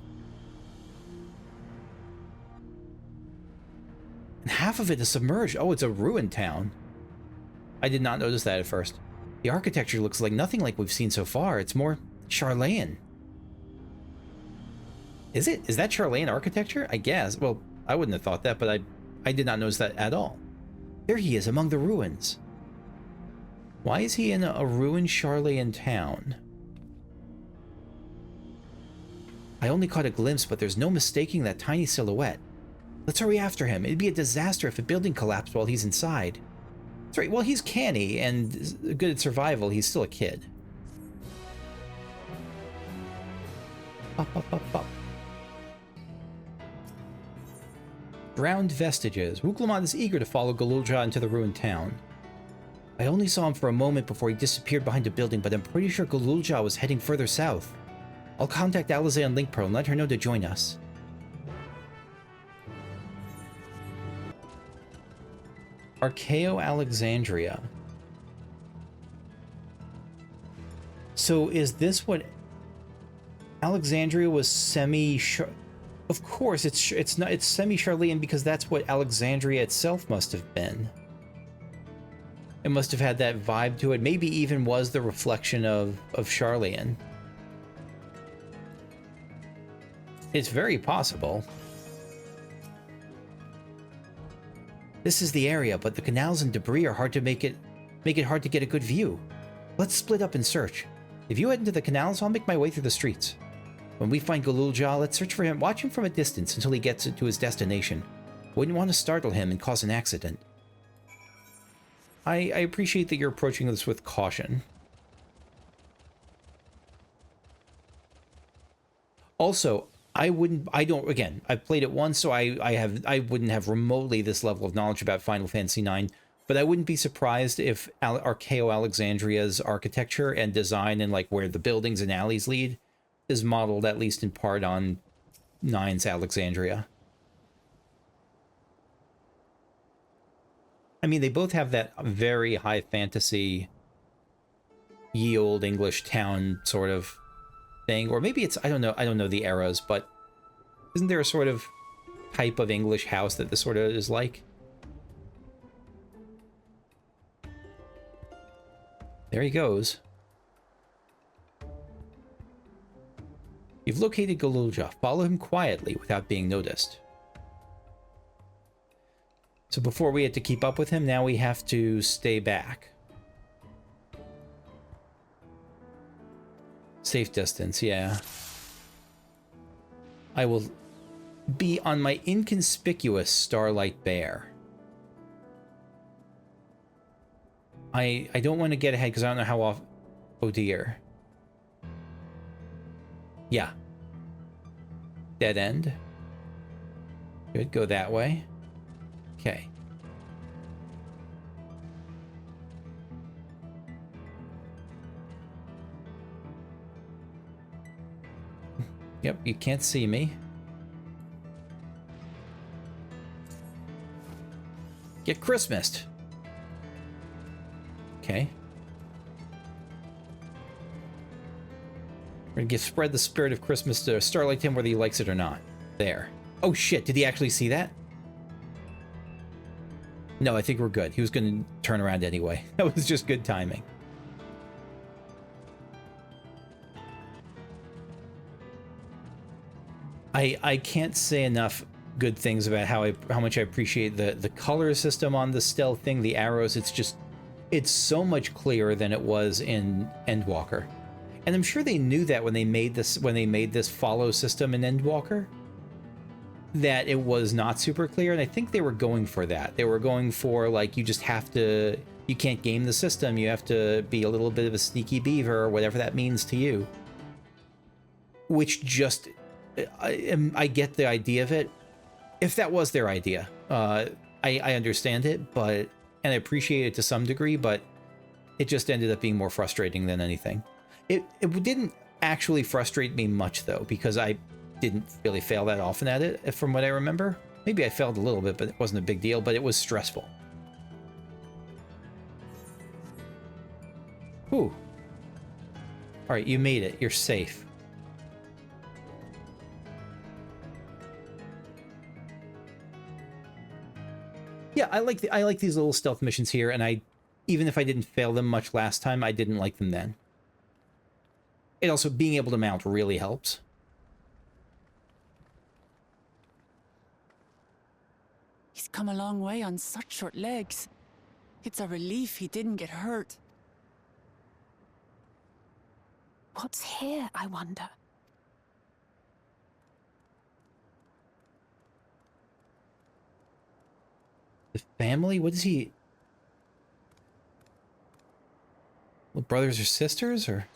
And half of it is submerged. Oh, it's a ruined town. I did not notice that at first. The architecture looks like nothing like we've seen so far. It's more Charlayan. Is it? Is that Charlayan architecture? I guess. Well, I wouldn't have thought that, but I did not notice that at all. There he is among the ruins. Why is he in a ruined Charlayan town? I only caught a glimpse, but there's no mistaking that tiny silhouette. Let's hurry after him. It'd be a disaster if a building collapsed while he's inside. That's right, well, he's canny and good at survival. He's still a kid. Up, up, up, up. Drowned Vestiges. Wuklamon is eager to follow Mamool Ja into the ruined town. I only saw him for a moment before he disappeared behind a building, but I'm pretty sure Mamool Ja was heading further south. I'll contact Alizé on Link Pro and let her know to join us. Archeo Alexandria. So is this what Alexandria was of course it's semi-Charlayan because that's what Alexandria itself must have been. It must have had that vibe to it. Maybe even was the reflection of Charlayan. It's very possible. This is the area, but the canals and debris are hard to make it hard to get a good view. Let's split up and search. If you head into the canals, I'll make my way through the streets. When we find Mamool Ja, let's search for him. Watch him from a distance until he gets to his destination. Wouldn't want to startle him and cause an accident. I appreciate that you're approaching this with caution. Also, again, I've played it once, so I wouldn't have remotely this level of knowledge about Final Fantasy IX, but I wouldn't be surprised if Archeo Alexandria's architecture and design and like where the buildings and alleys lead is modeled at least in part on 9's Alexandria. I mean, they both have that very high fantasy ye olde English town sort of thing, or maybe it's I don't know the eras, but isn't there a sort of type of English house that this sort of is like? There he goes. You've located Mamool Ja. Follow him quietly without being noticed. So before we had to keep up with him, now we have to stay back. Safe distance, yeah. I will be on my inconspicuous Starlight Bear. I don't want to get ahead because I don't know how off... Oh dear. Yeah. Dead end. Good, go that way. Okay. Yep, you can't see me. Get Christmased. Okay. We're gonna spread the spirit of Christmas to Starlight Tim whether he likes it or not. There. Oh shit, did he actually see that? No, I think we're good. He was gonna turn around anyway. That was just good timing. I can't say enough good things about how much I appreciate the color system on the stealth thing, the arrows. It's so much clearer than it was in Endwalker. And I'm sure they knew that when they made this follow system in Endwalker, that it was not super clear, and I think they were going for that. They were going for, like, you can't game the system, you have to be a little bit of a sneaky beaver, or whatever that means to you. Which just, I get the idea of it. If that was their idea, I understand it, and I appreciate it to some degree, but it just ended up being more frustrating than anything. It didn't actually frustrate me much, though, because I didn't really fail that often at it, from what I remember. Maybe I failed a little bit, but it wasn't a big deal, but it was stressful. Ooh. Alright, you made it. You're safe. I like these little stealth missions here, and even if I didn't fail them much last time, I didn't like them then. It also, being able to mount really helps. He's come a long way on such short legs. It's a relief he didn't get hurt. What's here, I wonder? The family? What is he? Well, brothers or sisters, or?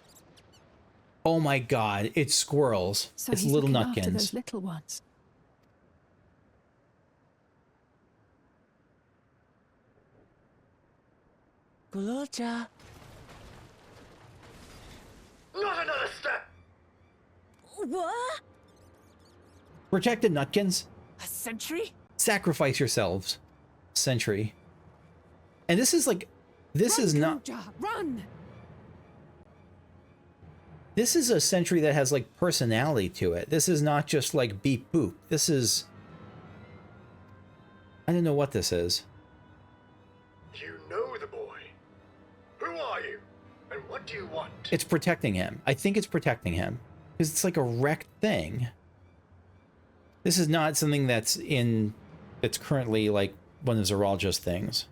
Oh my god, it's squirrels. So it's he's little looking after nutkins. those little ones. Mamool Ja. Not another step! What? Protect the nutkins. A sentry? Sacrifice yourselves. Sentry. And this is like, this Run, is not. Mamool Ja, run! This is a sentry that has like personality to it. This is not just like beep boop. This is. I don't know what this is. You know the boy. Who are you? And what do you want? It's protecting him. I think it's protecting him. Because it's like a wrecked thing. This is not something that's currently like one of Zeralja's things.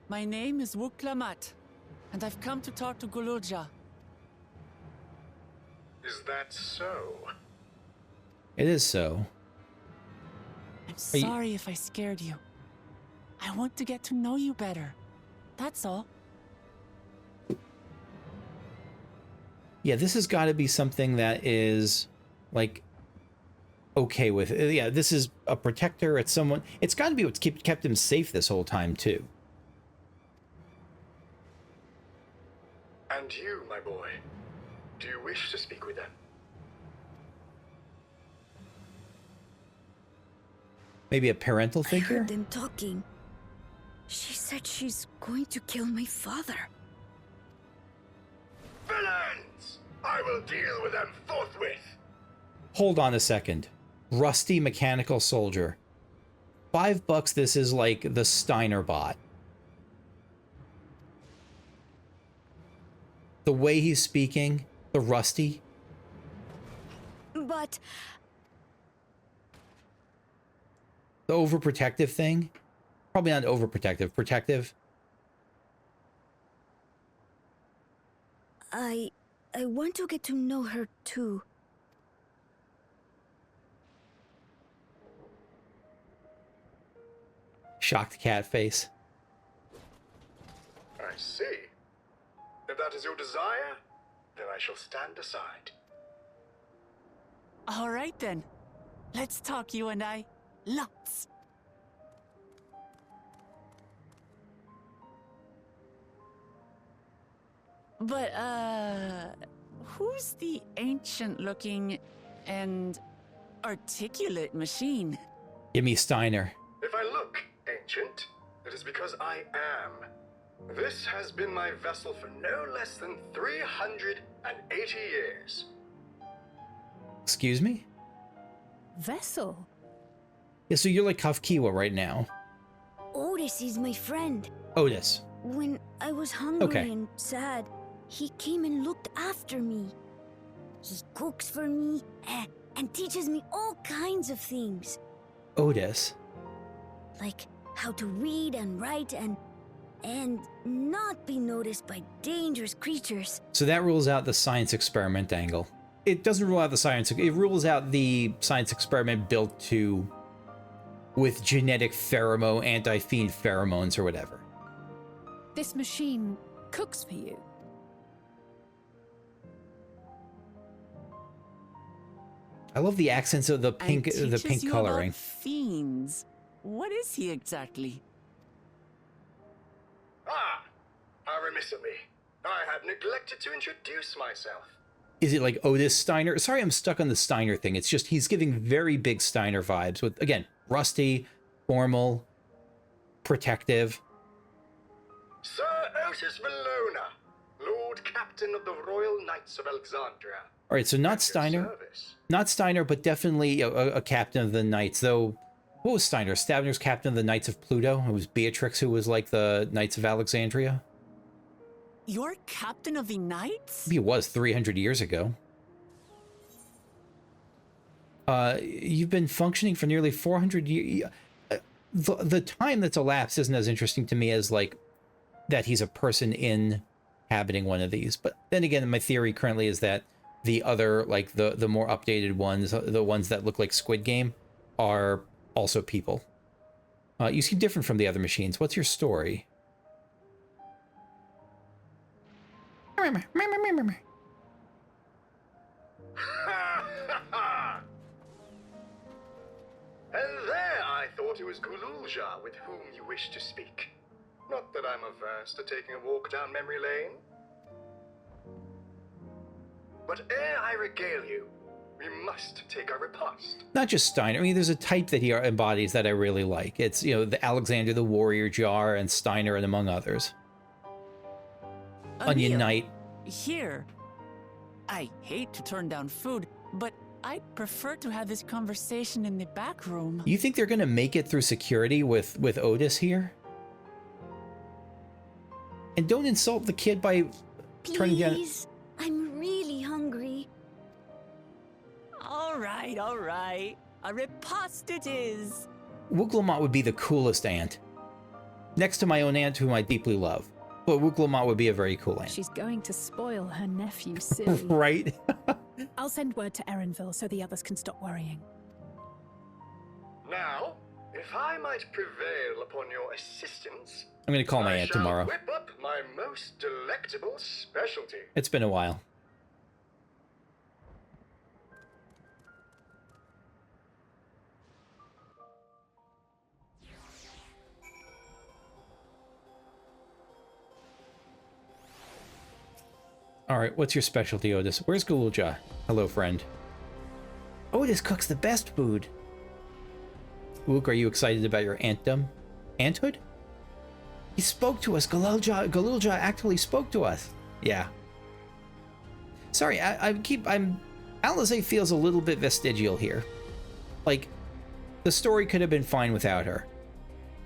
My name is Wuklamat, and I've come to talk to Mamool Ja. Is that so? It is so. I'm sorry if I scared you. I want to get to know you better. That's all. Yeah, this has got to be something that is like okay with it. Yeah, this is a protector. It's someone. It's got to be what's kept him safe this whole time too. And you, my boy, do you wish to speak with them? Maybe a parental I figure? heard them talking. She said she's going to kill my father. Villains! I will deal with them forthwith! Hold on a second. Rusty mechanical soldier. $5, this is like the Steiner bot. The way he's speaking, the Rusty. But The overprotective thing. Probably not overprotective. Protective. I want to get to know her too. Shocked cat face. I see. If that is your desire, then I shall stand aside. All right then. Let's talk, you and I. Lots. But, who's the ancient-looking and articulate machine? Give me Steiner. If I look ancient, it is because I am. This has been my vessel for no less than 380 years. Excuse me? Vessel? Yeah, so you're like Kafkiwa right now. Otis is my friend. Otis. When I was hungry Okay. and sad, he came and looked after me. He cooks for me and teaches me all kinds of things. Otis. Like how to read and write and not be noticed by dangerous creatures. So that rules out the science experiment angle. It doesn't rule out the science. It rules out the science experiment built with genetic pheromone, anti-fiend pheromones or whatever. This machine cooks for you. I love the accents of the pink, And the teaches pink you coloring. about fiends. What is he exactly? Ah! How remiss of me. I had neglected to introduce myself. Is it like Otis Steiner? Sorry, I'm stuck on the Steiner thing. It's just he's giving very big Steiner vibes with, again, rusty, formal, protective. Sir Otis Vellona, Lord Captain of the Royal Knights of Alexandria. All right, so not At your Steiner. service. Not Steiner, but definitely a captain of the Knights, though What was Steiner? Stabner's captain of the Knights of Pluto. It was Beatrix who was like the Knights of Alexandria. You're captain of the Knights? He was 300 years ago. You've been functioning for nearly 400 years. The time that's elapsed isn't as interesting to me as, like, that he's a person inhabiting one of these. But then again, my theory currently is that the other, like, the more updated ones, the ones that look like Squid Game, are also people. You seem different from the other machines. What's your story? And there I thought it was Mamool Ja with whom you wish to speak. Not that I'm averse to taking a walk down memory lane. But ere I regale you, we must take our repast. Not just Steiner. I mean, there's a type that he embodies that I really like. It's, you know, the Alexander the Warrior Jar and Steiner and among others. Onion Knight. Here. I hate to turn down food, but I'd prefer to have this conversation in the back room. You think they're going to make it through security with Otis here? And don't insult the kid by turning down... Please, I'm really hungry. All right. A repast it is. Wooglamont would be the coolest aunt. Next to my own aunt, whom I deeply love. But Wooglamont would be a very cool aunt. She's going to spoil her nephew, silly. Right? I'll send word to Erenville so the others can stop worrying. Now, if I might prevail upon your assistance... I'm going to call my aunt tomorrow. I shall whip up my most delectable specialty. It's been a while. Alright, what's your specialty, Otis? Where's Mamool Ja? Hello, friend. Otis cooks the best food. Wook, are you excited about your antdom? Anthood? He spoke to us. Mamool Ja actually spoke to us. Yeah. Sorry, Alizé feels a little bit vestigial here. Like, the story could have been fine without her.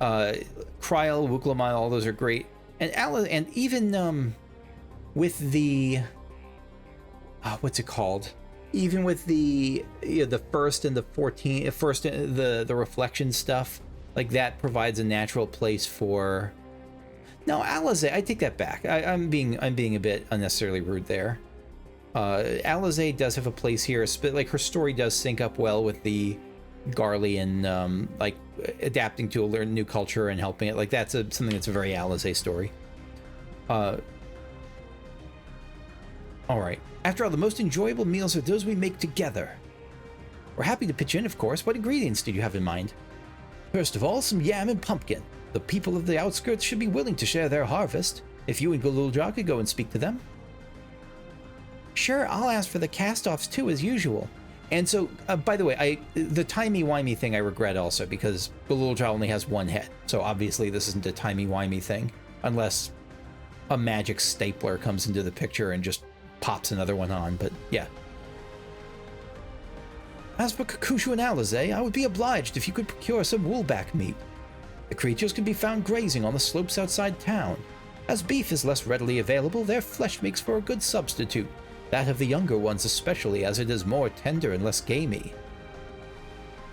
Kryl, Wooglamont, all those are great. And even, with the... what's it called? Even with the first and the 14... First, the reflection stuff, like, that provides a natural place for... No, Alizé, I take that back. I'm being a bit unnecessarily rude there. Alizé does have a place here. Like, her story does sync up well with the Garlean, like, adapting to a new culture and helping it. Like, that's something that's a very Alizé story. All right. After all, the most enjoyable meals are those we make together. We're happy to pitch in, of course. What ingredients did you have in mind? First of all, some yam and pumpkin. The people of the outskirts should be willing to share their harvest. If you and Mamool Ja could go and speak to them. Sure, I'll ask for the cast-offs too, as usual. And so, by the way, the timey-wimey thing I regret also, because Mamool Ja only has one head. So obviously this isn't a timey-wimey thing, unless a magic stapler comes into the picture and just pops another one on, but yeah. As for Kakushu and Alizé, I would be obliged if you could procure some woolback meat. The creatures can be found grazing on the slopes outside town. As beef is less readily available, their flesh makes for a good substitute, that of the younger ones especially, as it is more tender and less gamey.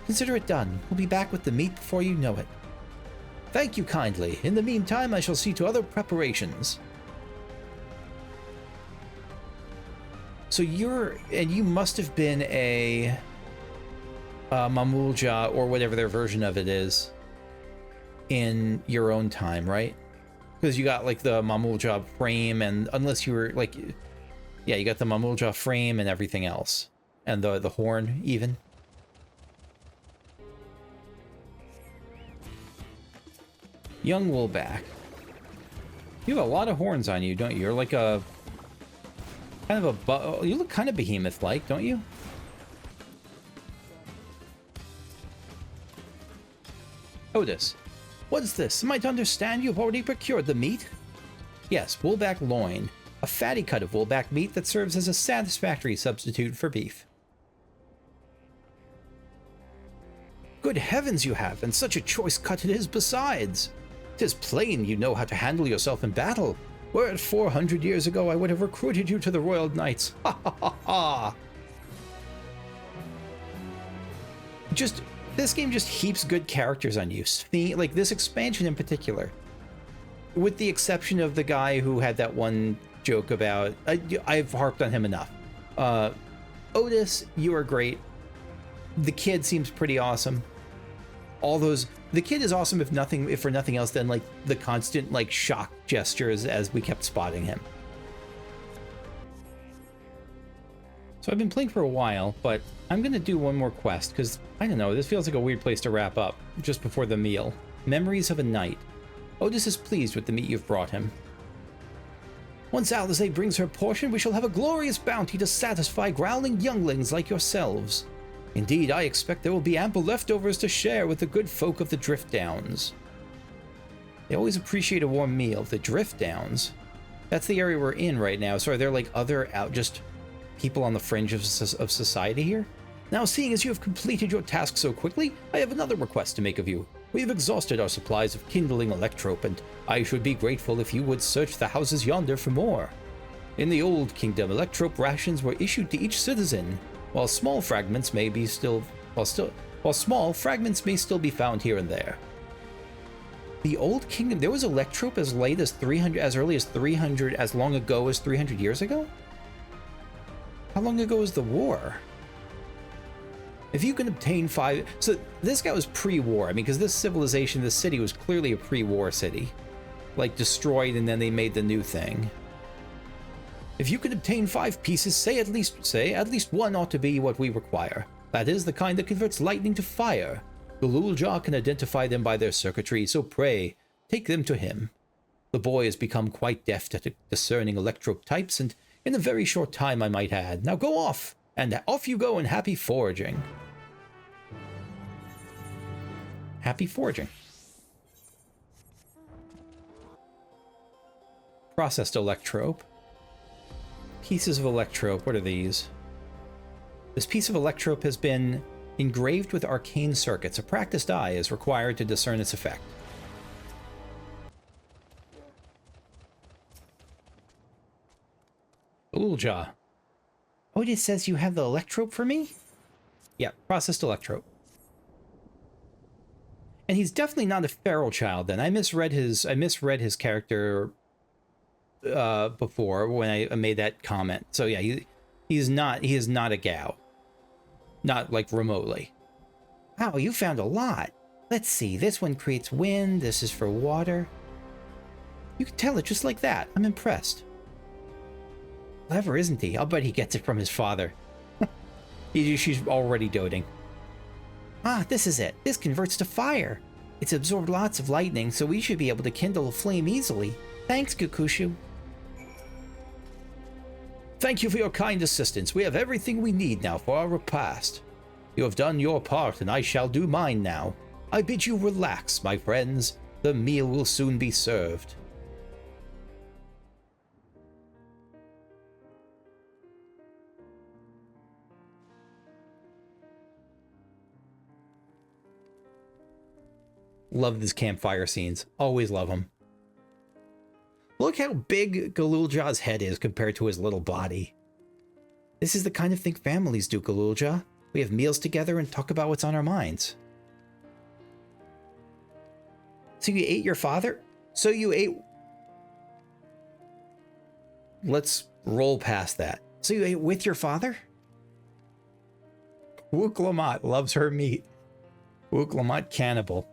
Consider it done. We'll be back with the meat before you know it. Thank you kindly. In the meantime, I shall see to other preparations. So you must have been a Mamool Ja, or whatever their version of it is, in your own time, right? Because you got like the Mamool Ja frame, and unless you were like, yeah, you got the Mamool Ja frame and everything else, and the horn even. Young Woolback. You have a lot of horns on you, don't you? You're like a kind of a you look kind of behemoth-like, don't you? Otis. What is this? Am I to understand you've already procured the meat? Yes, woolback loin. A fatty cut of woolback meat that serves as a satisfactory substitute for beef. Good heavens you have, and such a choice cut it is besides. 'Tis plain you know how to handle yourself in battle. Were it 400 years ago, I would have recruited you to the Royal Knights. Ha ha ha ha! This game just heaps good characters on you. Like, this expansion in particular. With the exception of the guy who had that one joke about... I've harped on him enough. Otis, you are great. The kid seems pretty awesome. The kid is awesome if for nothing else than, like, the constant, like, shock gestures as we kept spotting him. So I've been playing for a while, but I'm gonna do one more quest, because, I don't know, this feels like a weird place to wrap up, just before the meal. Memories of a Night. Otis is pleased with the meat you've brought him. Once Alizé brings her portion, we shall have a glorious bounty to satisfy growling younglings like yourselves. Indeed, I expect there will be ample leftovers to share with the good folk of the Drift Downs. They always appreciate a warm meal. The Drift Downs? That's the area we're in right now, so are there, like, other just people on the fringe of society here? Now, seeing as you have completed your task so quickly, I have another request to make of you. We have exhausted our supplies of kindling electrope, and I should be grateful if you would search the houses yonder for more. In the Old Kingdom, electrope rations were issued to each citizen, while small fragments may still be found here and there. The Old Kingdom, there was electrope as late as 300, as early as 300, as long ago as 300 years ago? How long ago was the war? If you can obtain 5... So this guy was pre-war. I mean, because this civilization, this city was clearly a pre-war city. Like, destroyed and then they made the new thing. If you can obtain 5 pieces, say at least one ought to be what we require. That is the kind that converts lightning to fire. Mamool Ja can identify them by their circuitry, so pray, take them to him. The boy has become quite deft at discerning electrope types, and in a very short time, I might add. Now go off! And off you go and happy foraging. Happy foraging. Processed electrope. Pieces of electrope. What are these? This piece of electrope has been engraved with arcane circuits. A practiced eye is required to discern its effect. Mamool Ja. Otis says you have the electrope for me? Yeah, processed electrope. And he's definitely not a feral child then. I misread his character before when I made that comment. So yeah, he is not a Gao. Not like remotely. Wow, you found a lot. Let's see, this one creates wind, this is for water. You can tell it just like that. I'm impressed. Clever, isn't he? I'll bet he gets it from his father. She's already doting. Ah, this is it. This converts to fire. It's absorbed lots of lightning, so we should be able to kindle a flame easily. Thanks, Kukushu. Thank you for your kind assistance. We have everything we need now for our repast. You have done your part, and I shall do mine now. I bid you relax, my friends. The meal will soon be served. Love these campfire scenes. Always love them. Look how big Mamool Ja's head is compared to his little body. This is the kind of thing families do, Mamool Ja. We have meals together and talk about what's on our minds. So you ate your father? So you ate... Let's roll past that. So you ate with your father? Wook Lamont loves her meat. Wook Lamont cannibal.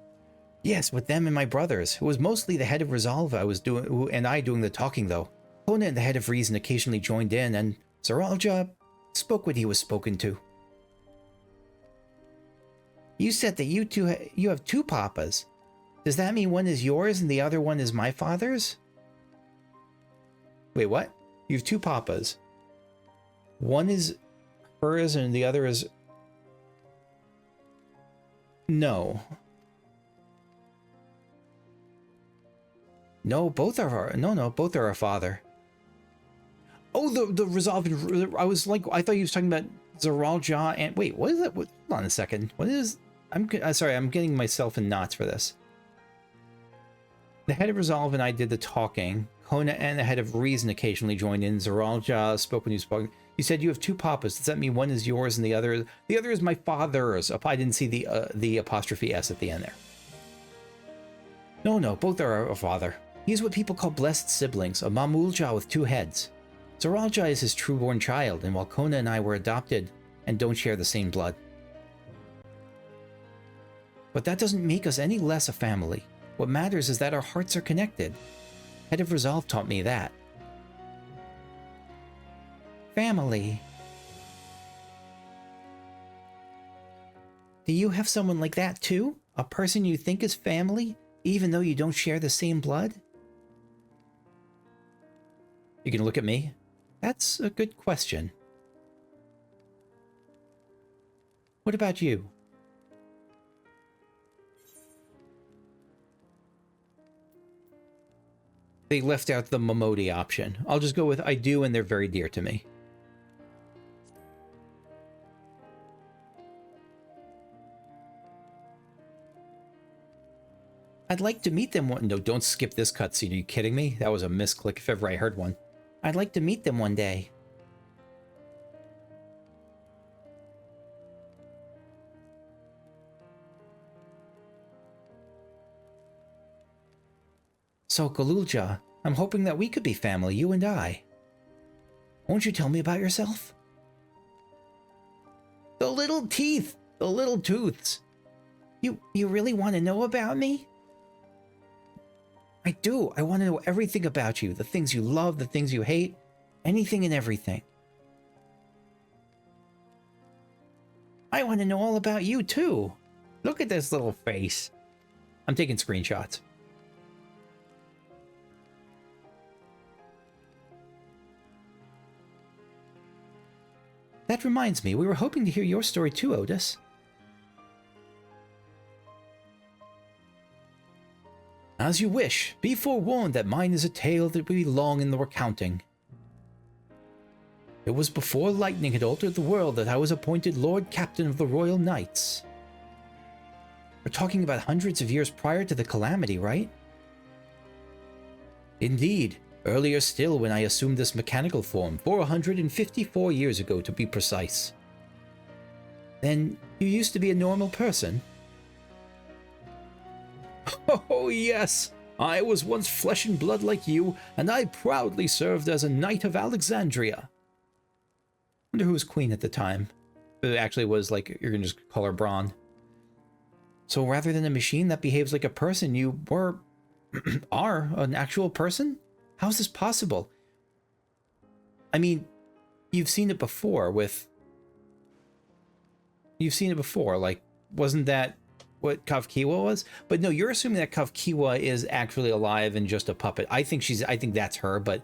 Yes, with them and my brothers. It was mostly the head of Resolve doing the talking, though. Kona and the head of Reason occasionally joined in, and Zeralja spoke when he was spoken to. You said that you have 2 papas. Does that mean one is yours and the other one is my father's? Wait, what? You have 2 papas. One is hers and the other is... No. No, both are our... No, both are our father. Oh, the Resolve... I was like... I thought he was talking about Zeralja and... Wait, what is that? Hold on a second. What is... sorry, I'm getting myself in knots for this. The head of Resolve and I did the talking. Kona and the head of Reason occasionally joined in. Zoraal spoke when you spoke. You said you have two papas. Does that mean one is yours and the other is my father's? I didn't see the apostrophe S at the end there. No, both are our father. He's what people call blessed siblings, a Mamool Ja with two heads. Zoraal is his true-born child, and while Kona and I were adopted and don't share the same blood. But that doesn't make us any less a family. What matters is that our hearts are connected. Head of Resolve taught me that. Family. Do you have someone like that too? A person you think is family, even though you don't share the same blood? You can look at me. That's a good question. What about you? They left out the Momodi option. I'll just go with I do, and they're very dear to me. I'd like to meet them one... No, don't skip this cutscene. Are you kidding me? That was a misclick if ever I heard one. I'd like to meet them one day. So, Galulja, I'm hoping that we could be family, you and I. Won't you tell me about yourself? The little teeth! The little tooths! You really want to know about me? I do. I want to know everything about you. The things you love, the things you hate. Anything and everything. I want to know all about you, too. Look at this little face. I'm taking screenshots. That reminds me, we were hoping to hear your story too, Otis. As you wish. Be forewarned that mine is a tale that will be long in the recounting. It was before lightning had altered the world that I was appointed Lord Captain of the Royal Knights. We're talking about hundreds of years prior to the calamity, right? Indeed. Earlier still when I assumed this mechanical form, 454 years ago to be precise. Then you used to be a normal person? Oh yes, I was once flesh and blood like you, and I proudly served as a Knight of Alexandria. Wonder who was queen at the time. It actually was like, you're gonna just call her Braun. So rather than a machine that behaves like a person, you are an actual person? How is this possible? I mean, you've seen it before with... You've seen it before, like, wasn't that what Kavkiwa was? But no, you're assuming that Kavkiwa is actually alive and just a puppet. I think that's her, but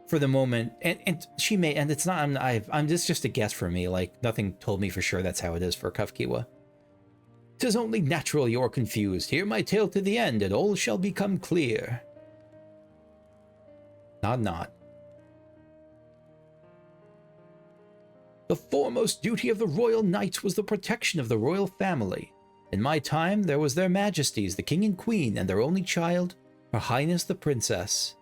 for the moment, and she may, and it's not, I'm just a guess for me, like, nothing told me for sure that's how it is for Kavkiwa. 'Tis only natural you're confused. Hear my tale to the end, and all shall become clear. Nod. The foremost duty of the royal knights was the protection of the royal family. In my time, there was their majesties, the king and queen, and their only child, Her Highness the Princess.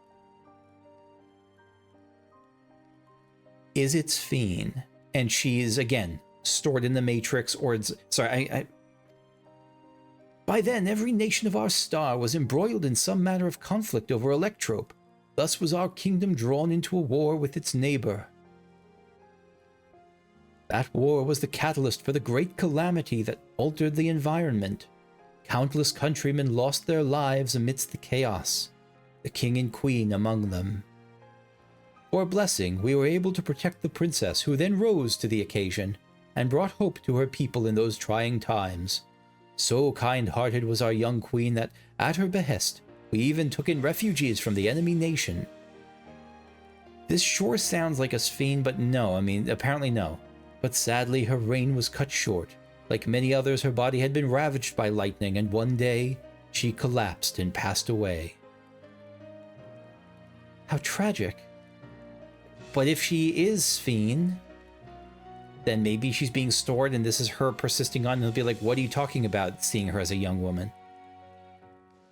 Is it Sphene? And she is, again, stored in the Matrix, or it's... Sorry, By then, every nation of our star was embroiled in some manner of conflict over Electrope. Thus was our kingdom drawn into a war with its neighbor. That war was the catalyst for the great calamity that altered the environment. Countless countrymen lost their lives amidst the chaos, the king and queen among them. For a blessing, we were able to protect the princess, who then rose to the occasion and brought hope to her people in those trying times. So kind-hearted was our young queen that, at her behest, we even took in refugees from the enemy nation. This sure sounds like a Sphene, but no, I mean, apparently no. But sadly, her reign was cut short. Like many others, her body had been ravaged by lightning, and one day, she collapsed and passed away. How tragic. But if she is Sphene, then maybe she's being stored and this is her persisting on, and they'll be like, what are you talking about, seeing her as a young woman?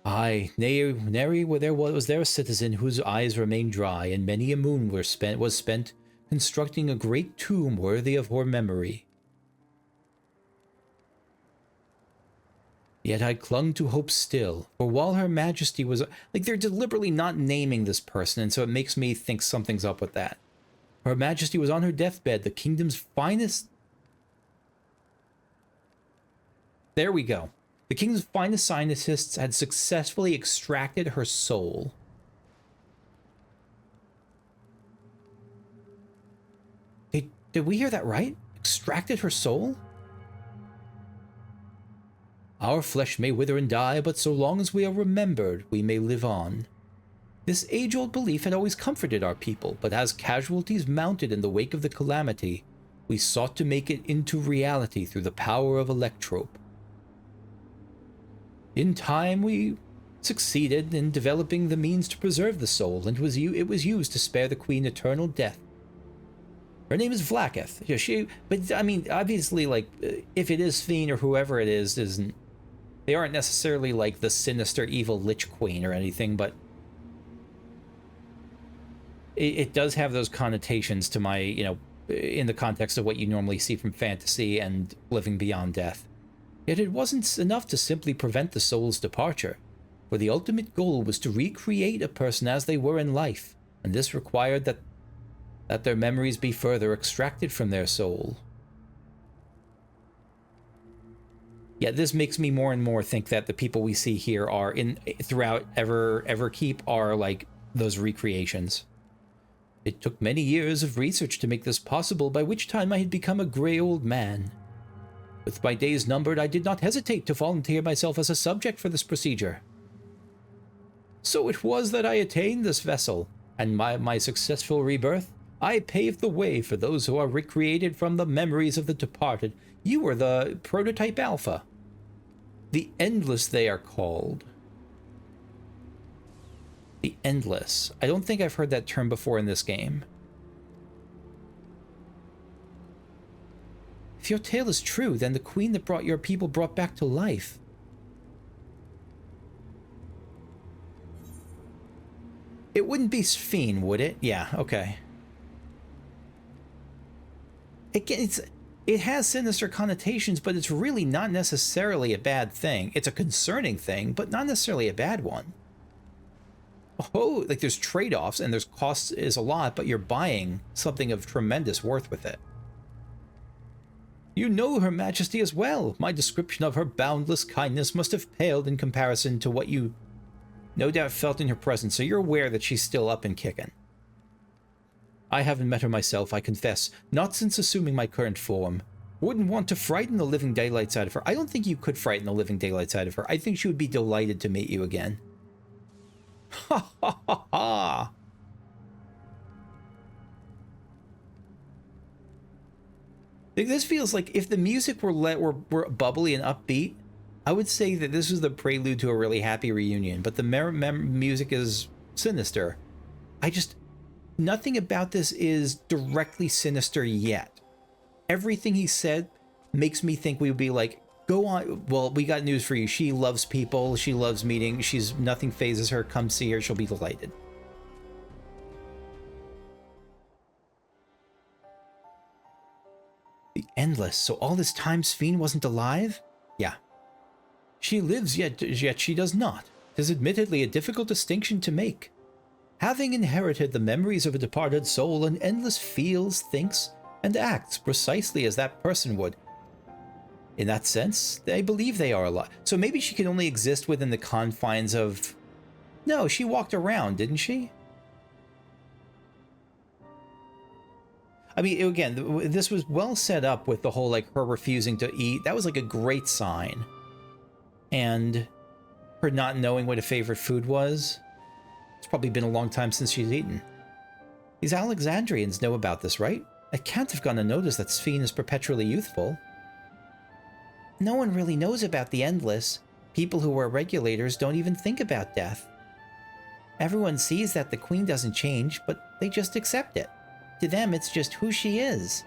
Aye, nary was there a citizen whose eyes remained dry, and many a moon was spent constructing a great tomb worthy of her memory. Yet I clung to hope still, for while Her Majesty was... Like, they're deliberately not naming this person, and so it makes me think something's up with that. Her Majesty was on her deathbed, the kingdom's finest... There we go. The kingdom's finest scientists had successfully extracted her soul. Did we hear that right? Extracted her soul? Our flesh may wither and die, but so long as we are remembered, we may live on. This age-old belief had always comforted our people, but as casualties mounted in the wake of the calamity, we sought to make it into reality through the power of electrope. In time, we succeeded in developing the means to preserve the soul, and it was used to spare the queen eternal death. Her name is Vlaakith. But I mean, obviously, like, if it is Fiend or whoever it is, they aren't necessarily like the sinister, evil Lich Queen or anything, but it does have those connotations to my, in the context of what you normally see from fantasy and living beyond death. Yet it wasn't enough to simply prevent the soul's departure, for the ultimate goal was to recreate a person as they were in life, and this required that their memories be further extracted from their soul. Yeah, this makes me more and more think that the people we see here are throughout Everkeep are like those recreations. It took many years of research to make this possible, by which time I had become a grey old man. With my days numbered, I did not hesitate to volunteer myself as a subject for this procedure. So it was that I attained this vessel, and my successful rebirth, I paved the way for those who are recreated from the memories of the departed. You were the prototype alpha. The Endless, they are called. The Endless. I don't think I've heard that term before in this game. If your tale is true, then the queen that brought your people brought back to life. It wouldn't be Sphene, would it? Yeah, okay. It has sinister connotations, but it's really not necessarily a bad thing. It's a concerning thing, but not necessarily a bad one. Oh, like there's trade-offs and there's costs is a lot, but you're buying something of tremendous worth with it. You know Her Majesty as well. My description of her boundless kindness must have paled in comparison to what you no doubt felt in her presence, so you're aware that she's still up and kicking. I haven't met her myself, I confess, not since assuming my current form. Wouldn't want to frighten the living daylights out of her. I don't think you could frighten the living daylights out of her. I think she would be delighted to meet you again. Ha ha ha ha! This feels like if the music were bubbly and upbeat, I would say that this was the prelude to a really happy reunion, but the music is sinister. Nothing about this is directly sinister yet. Everything he said makes me think we would be like, go on, well, we got news for you. She loves people, she loves meeting, nothing phases her, come see her, she'll be delighted. The Endless, so all this time Sphene wasn't alive? Yeah. She lives, yet she does not. It is admittedly a difficult distinction to make. Having inherited the memories of a departed soul, an Endless feels, thinks, and acts precisely as that person would. In that sense, I believe they are alive. So maybe she can only exist within the confines of... No, she walked around, didn't she? I mean, again, this was well set up with the whole, like, her refusing to eat. That was, like, a great sign. And her not knowing what a favorite food was. It's probably been a long time since she's eaten. These Alexandrians know about this, right? I can't have gone unnoticed that Sphene is perpetually youthful. No one really knows about the Endless. People who are regulators don't even think about death. Everyone sees that the queen doesn't change, but they just accept it. To them, it's just who she is.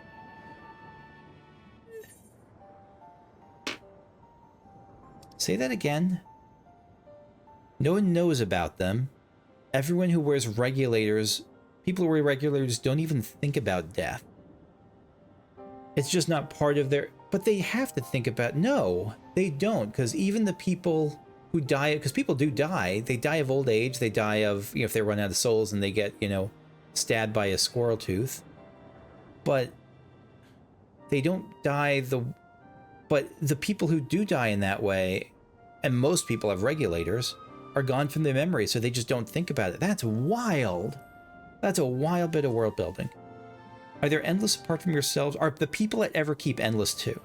Say that again. No one knows about them. Everyone who wears regulators, people who wear regulators don't even think about death. It's just not part of their... But they have to think about... No, they don't, because even the people who die... Because people do die. They die of old age. They die of, you know, if they run out of souls and they get, you know, stabbed by a squirrel tooth. But they don't die the... But the people who do die in that way, and most people have regulators, are gone from their memory, so they just don't think about it. That's wild. That's a wild bit of world building. Are there endless apart from yourselves? Are the people at Everkeep endless too?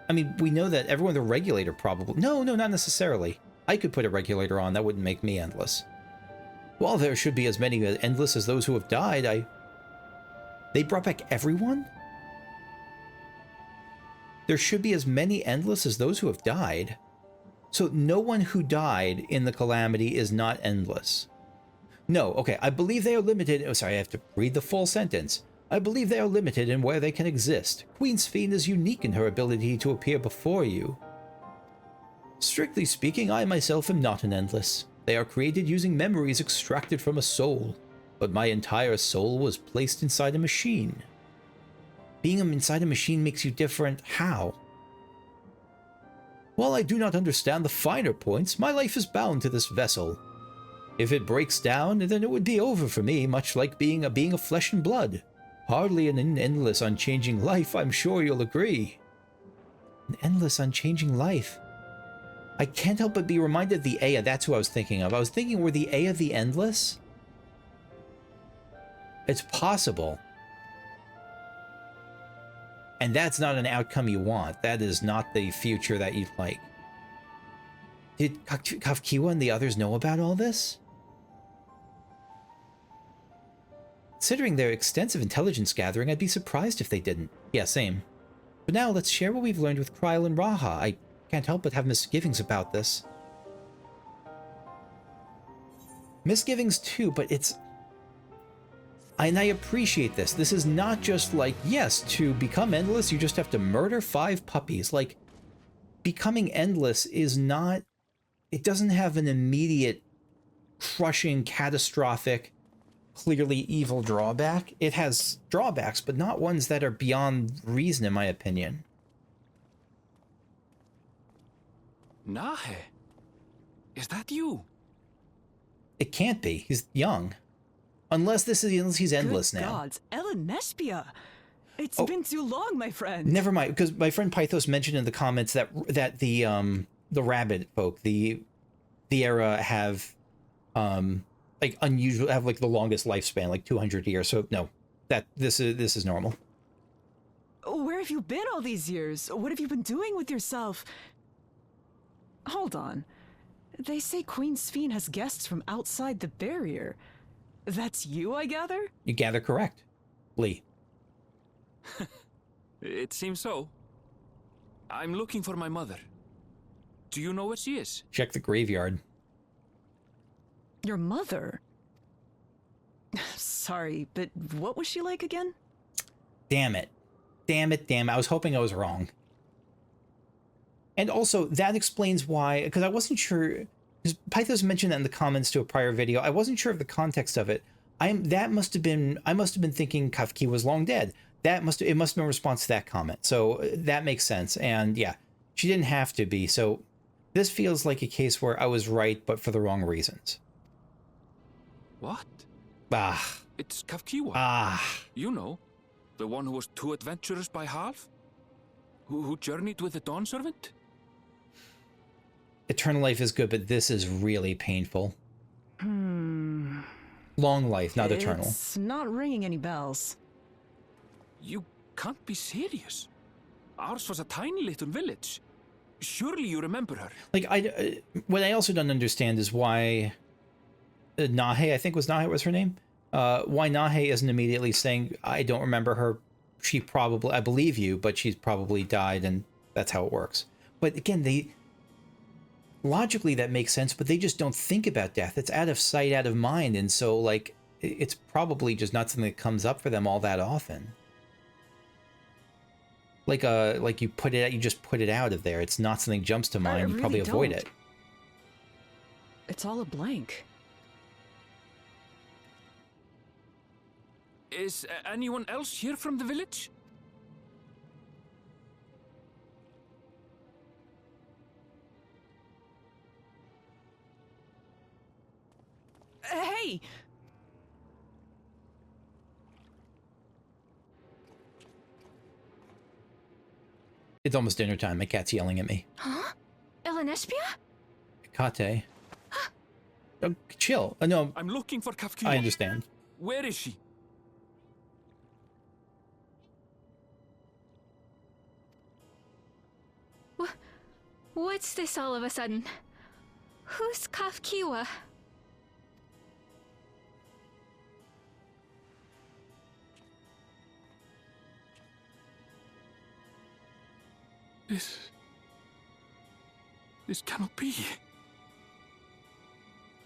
I mean, we know that everyone with a regulator probably... No, not necessarily. I could put a regulator on, that wouldn't make me endless. Well, there should be as many endless as those who have died. They brought back everyone? There should be as many endless as those who have died. So no one who died in the calamity is not endless. No, okay, I believe they are limited... Oh, sorry, I have to read the full sentence. I believe they are limited in where they can exist. Queen Sphene is unique in her ability to appear before you. Strictly speaking, I myself am not an endless. They are created using memories extracted from a soul. But my entire soul was placed inside a machine. Being inside a machine makes you different. How? While I do not understand the finer points, my life is bound to this vessel. If it breaks down, then it would be over for me, much like being a being of flesh and blood. Hardly an endless, unchanging life, I'm sure you'll agree. An endless, unchanging life. I can't help but be reminded of the Aya. That's who I was thinking of. I was thinking, were the Aya the endless? It's possible. And that's not an outcome you want. That is not the future that you'd like. Did Kafkiwa and the others know about all this? Considering their extensive intelligence gathering, I'd be surprised if they didn't. Yeah, same. But now let's share what we've learned with Kryl and Raha. I can't help but have misgivings about this. Misgivings too, but it's... And I appreciate this. This is not just like, yes, to become endless, you just have to murder 5 puppies. Like, becoming endless is not... It doesn't have an immediate, crushing, catastrophic, clearly evil drawback. It has drawbacks, but not ones that are beyond reason, in my opinion. Nahe? Is that you? It can't be. He's young. Unless he's endless Good now. gods, Ellen Nespia! It's been too long, my friend. Never mind, because my friend Pythos mentioned in the comments that the rabbit folk, the era have like unusual, have like the longest lifespan, like 200 years. So no, that this is normal. Where have you been all these years? What have you been doing with yourself? Hold on. They say Queen Sphene has guests from outside the barrier. That's you, I gather? You gather correct, Lee. It seems so. I'm looking for my mother. Do you know where she is? Check the graveyard. Your mother? Sorry, but what was she like again? Damn it. Damn it. I was hoping I was wrong. And also, that explains why, because I wasn't sure, because Pythos mentioned that in the comments to a prior video. I wasn't sure of the context of it. I must have been thinking Kafki was long dead. It must have been in response to that comment. So that makes sense. And yeah, she didn't have to be. So this feels like a case where I was right, but for the wrong reasons. What? Ah. It's Kafkiwa. Ah. You know, the one who was too adventurous by half? Who journeyed with the Dawn Servant? Eternal life is good, but this is really painful. Long life, not eternal. It's not ringing any bells. You can't be serious. Ours was a tiny little village. Surely you remember her. Like, what I also don't understand is why Nahe, I think was her name? Why Nahe isn't immediately saying, I don't remember her. She probably, I believe you, but she's probably died, and that's how it works. But again, logically that makes sense, but they just don't think about death. It's out of sight, out of mind, and so, like, it's probably just not something that comes up for them all that often. like you put it, you just put it out of there. It's not something jumps to mind. You probably avoid it. It's all a blank. Is anyone else here from the village? Hey! It's almost dinner time. My cat's yelling at me. Huh? Elenespia? Kate. Oh, chill. No. I'm looking for Kafkia. I understand. Where is she? What's this all of a sudden? Who's Kafkiwa? This cannot be.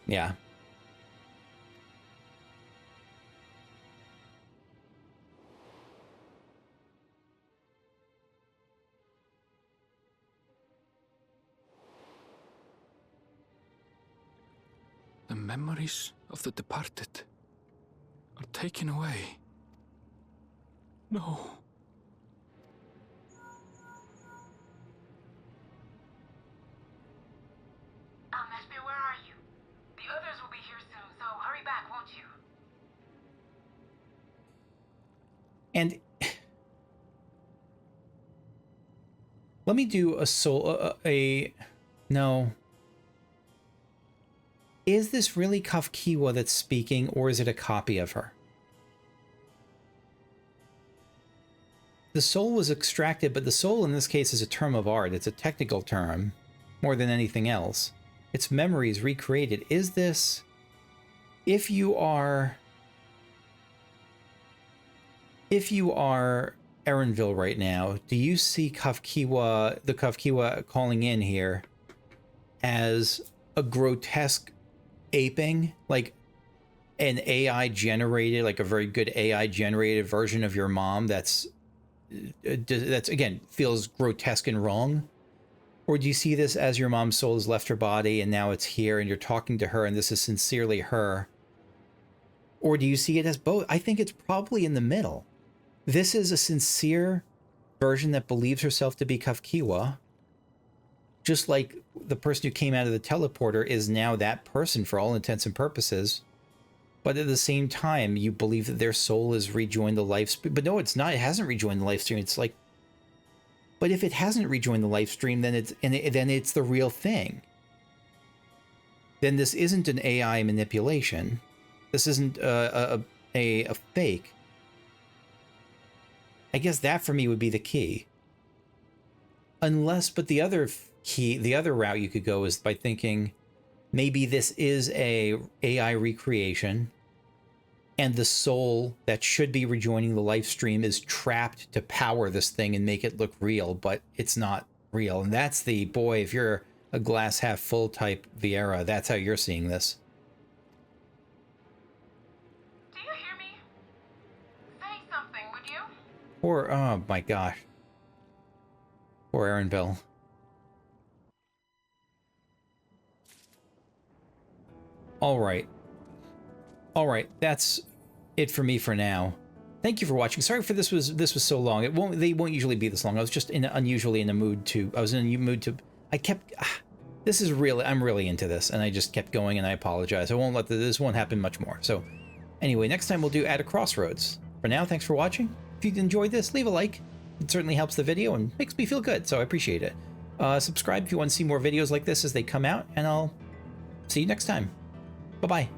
Yeah. The memories of the departed are taken away. No. Mespia, where are you? The others will be here soon, so hurry back, won't you? And let me do a soul, no. Is this really Kafkiwa that's speaking, or is it a copy of her? The soul was extracted, but the soul in this case is a term of art. It's a technical term, more than anything else. Its memories recreated. Is this... If you are Erenville right now, do you see Kafkiwa, the Kafkiwa calling in here, as a grotesque aping, like an AI generated, like a very good AI generated version of your mom that's again feels grotesque and wrong? Or do you see this as your mom's soul has left her body and now it's here and you're talking to her and this is sincerely her? Or do you see it as both? I think it's probably in the middle. This is a sincere version that believes herself to be Kafkiwa, just like the person who came out of the teleporter is now that person for all intents and purposes. But at the same time, you believe that their soul has rejoined the life stream. But no, it's not. It hasn't rejoined the life stream. It's like, but if it hasn't rejoined the life stream, then it's the real thing. Then this isn't an AI manipulation. This isn't a fake. I guess that for me would be the key. Unless, but the other key, the other route you could go is by thinking maybe this is a AI recreation and the soul that should be rejoining the life stream is trapped to power this thing and make it look real, but it's not real. And that's the, boy, if you're a glass half full type Vieira, that's how you're seeing this. Do you hear me? Say something, would you? Poor, oh my gosh. Poor Erenville. Alright, that's it for me for now. Thank you for watching. Sorry for this was so long. They won't usually be this long. I was just unusually in a mood to, I'm really into this, and I just kept going, and I apologize. I won't let this won't happen much more. So anyway, next time we'll do At a Crossroads. For now, thanks for watching. If you enjoyed this, leave a like. It certainly helps the video and makes me feel good, so I appreciate it. Subscribe if you want to see more videos like this as they come out, and I'll see you next time. Bye-bye.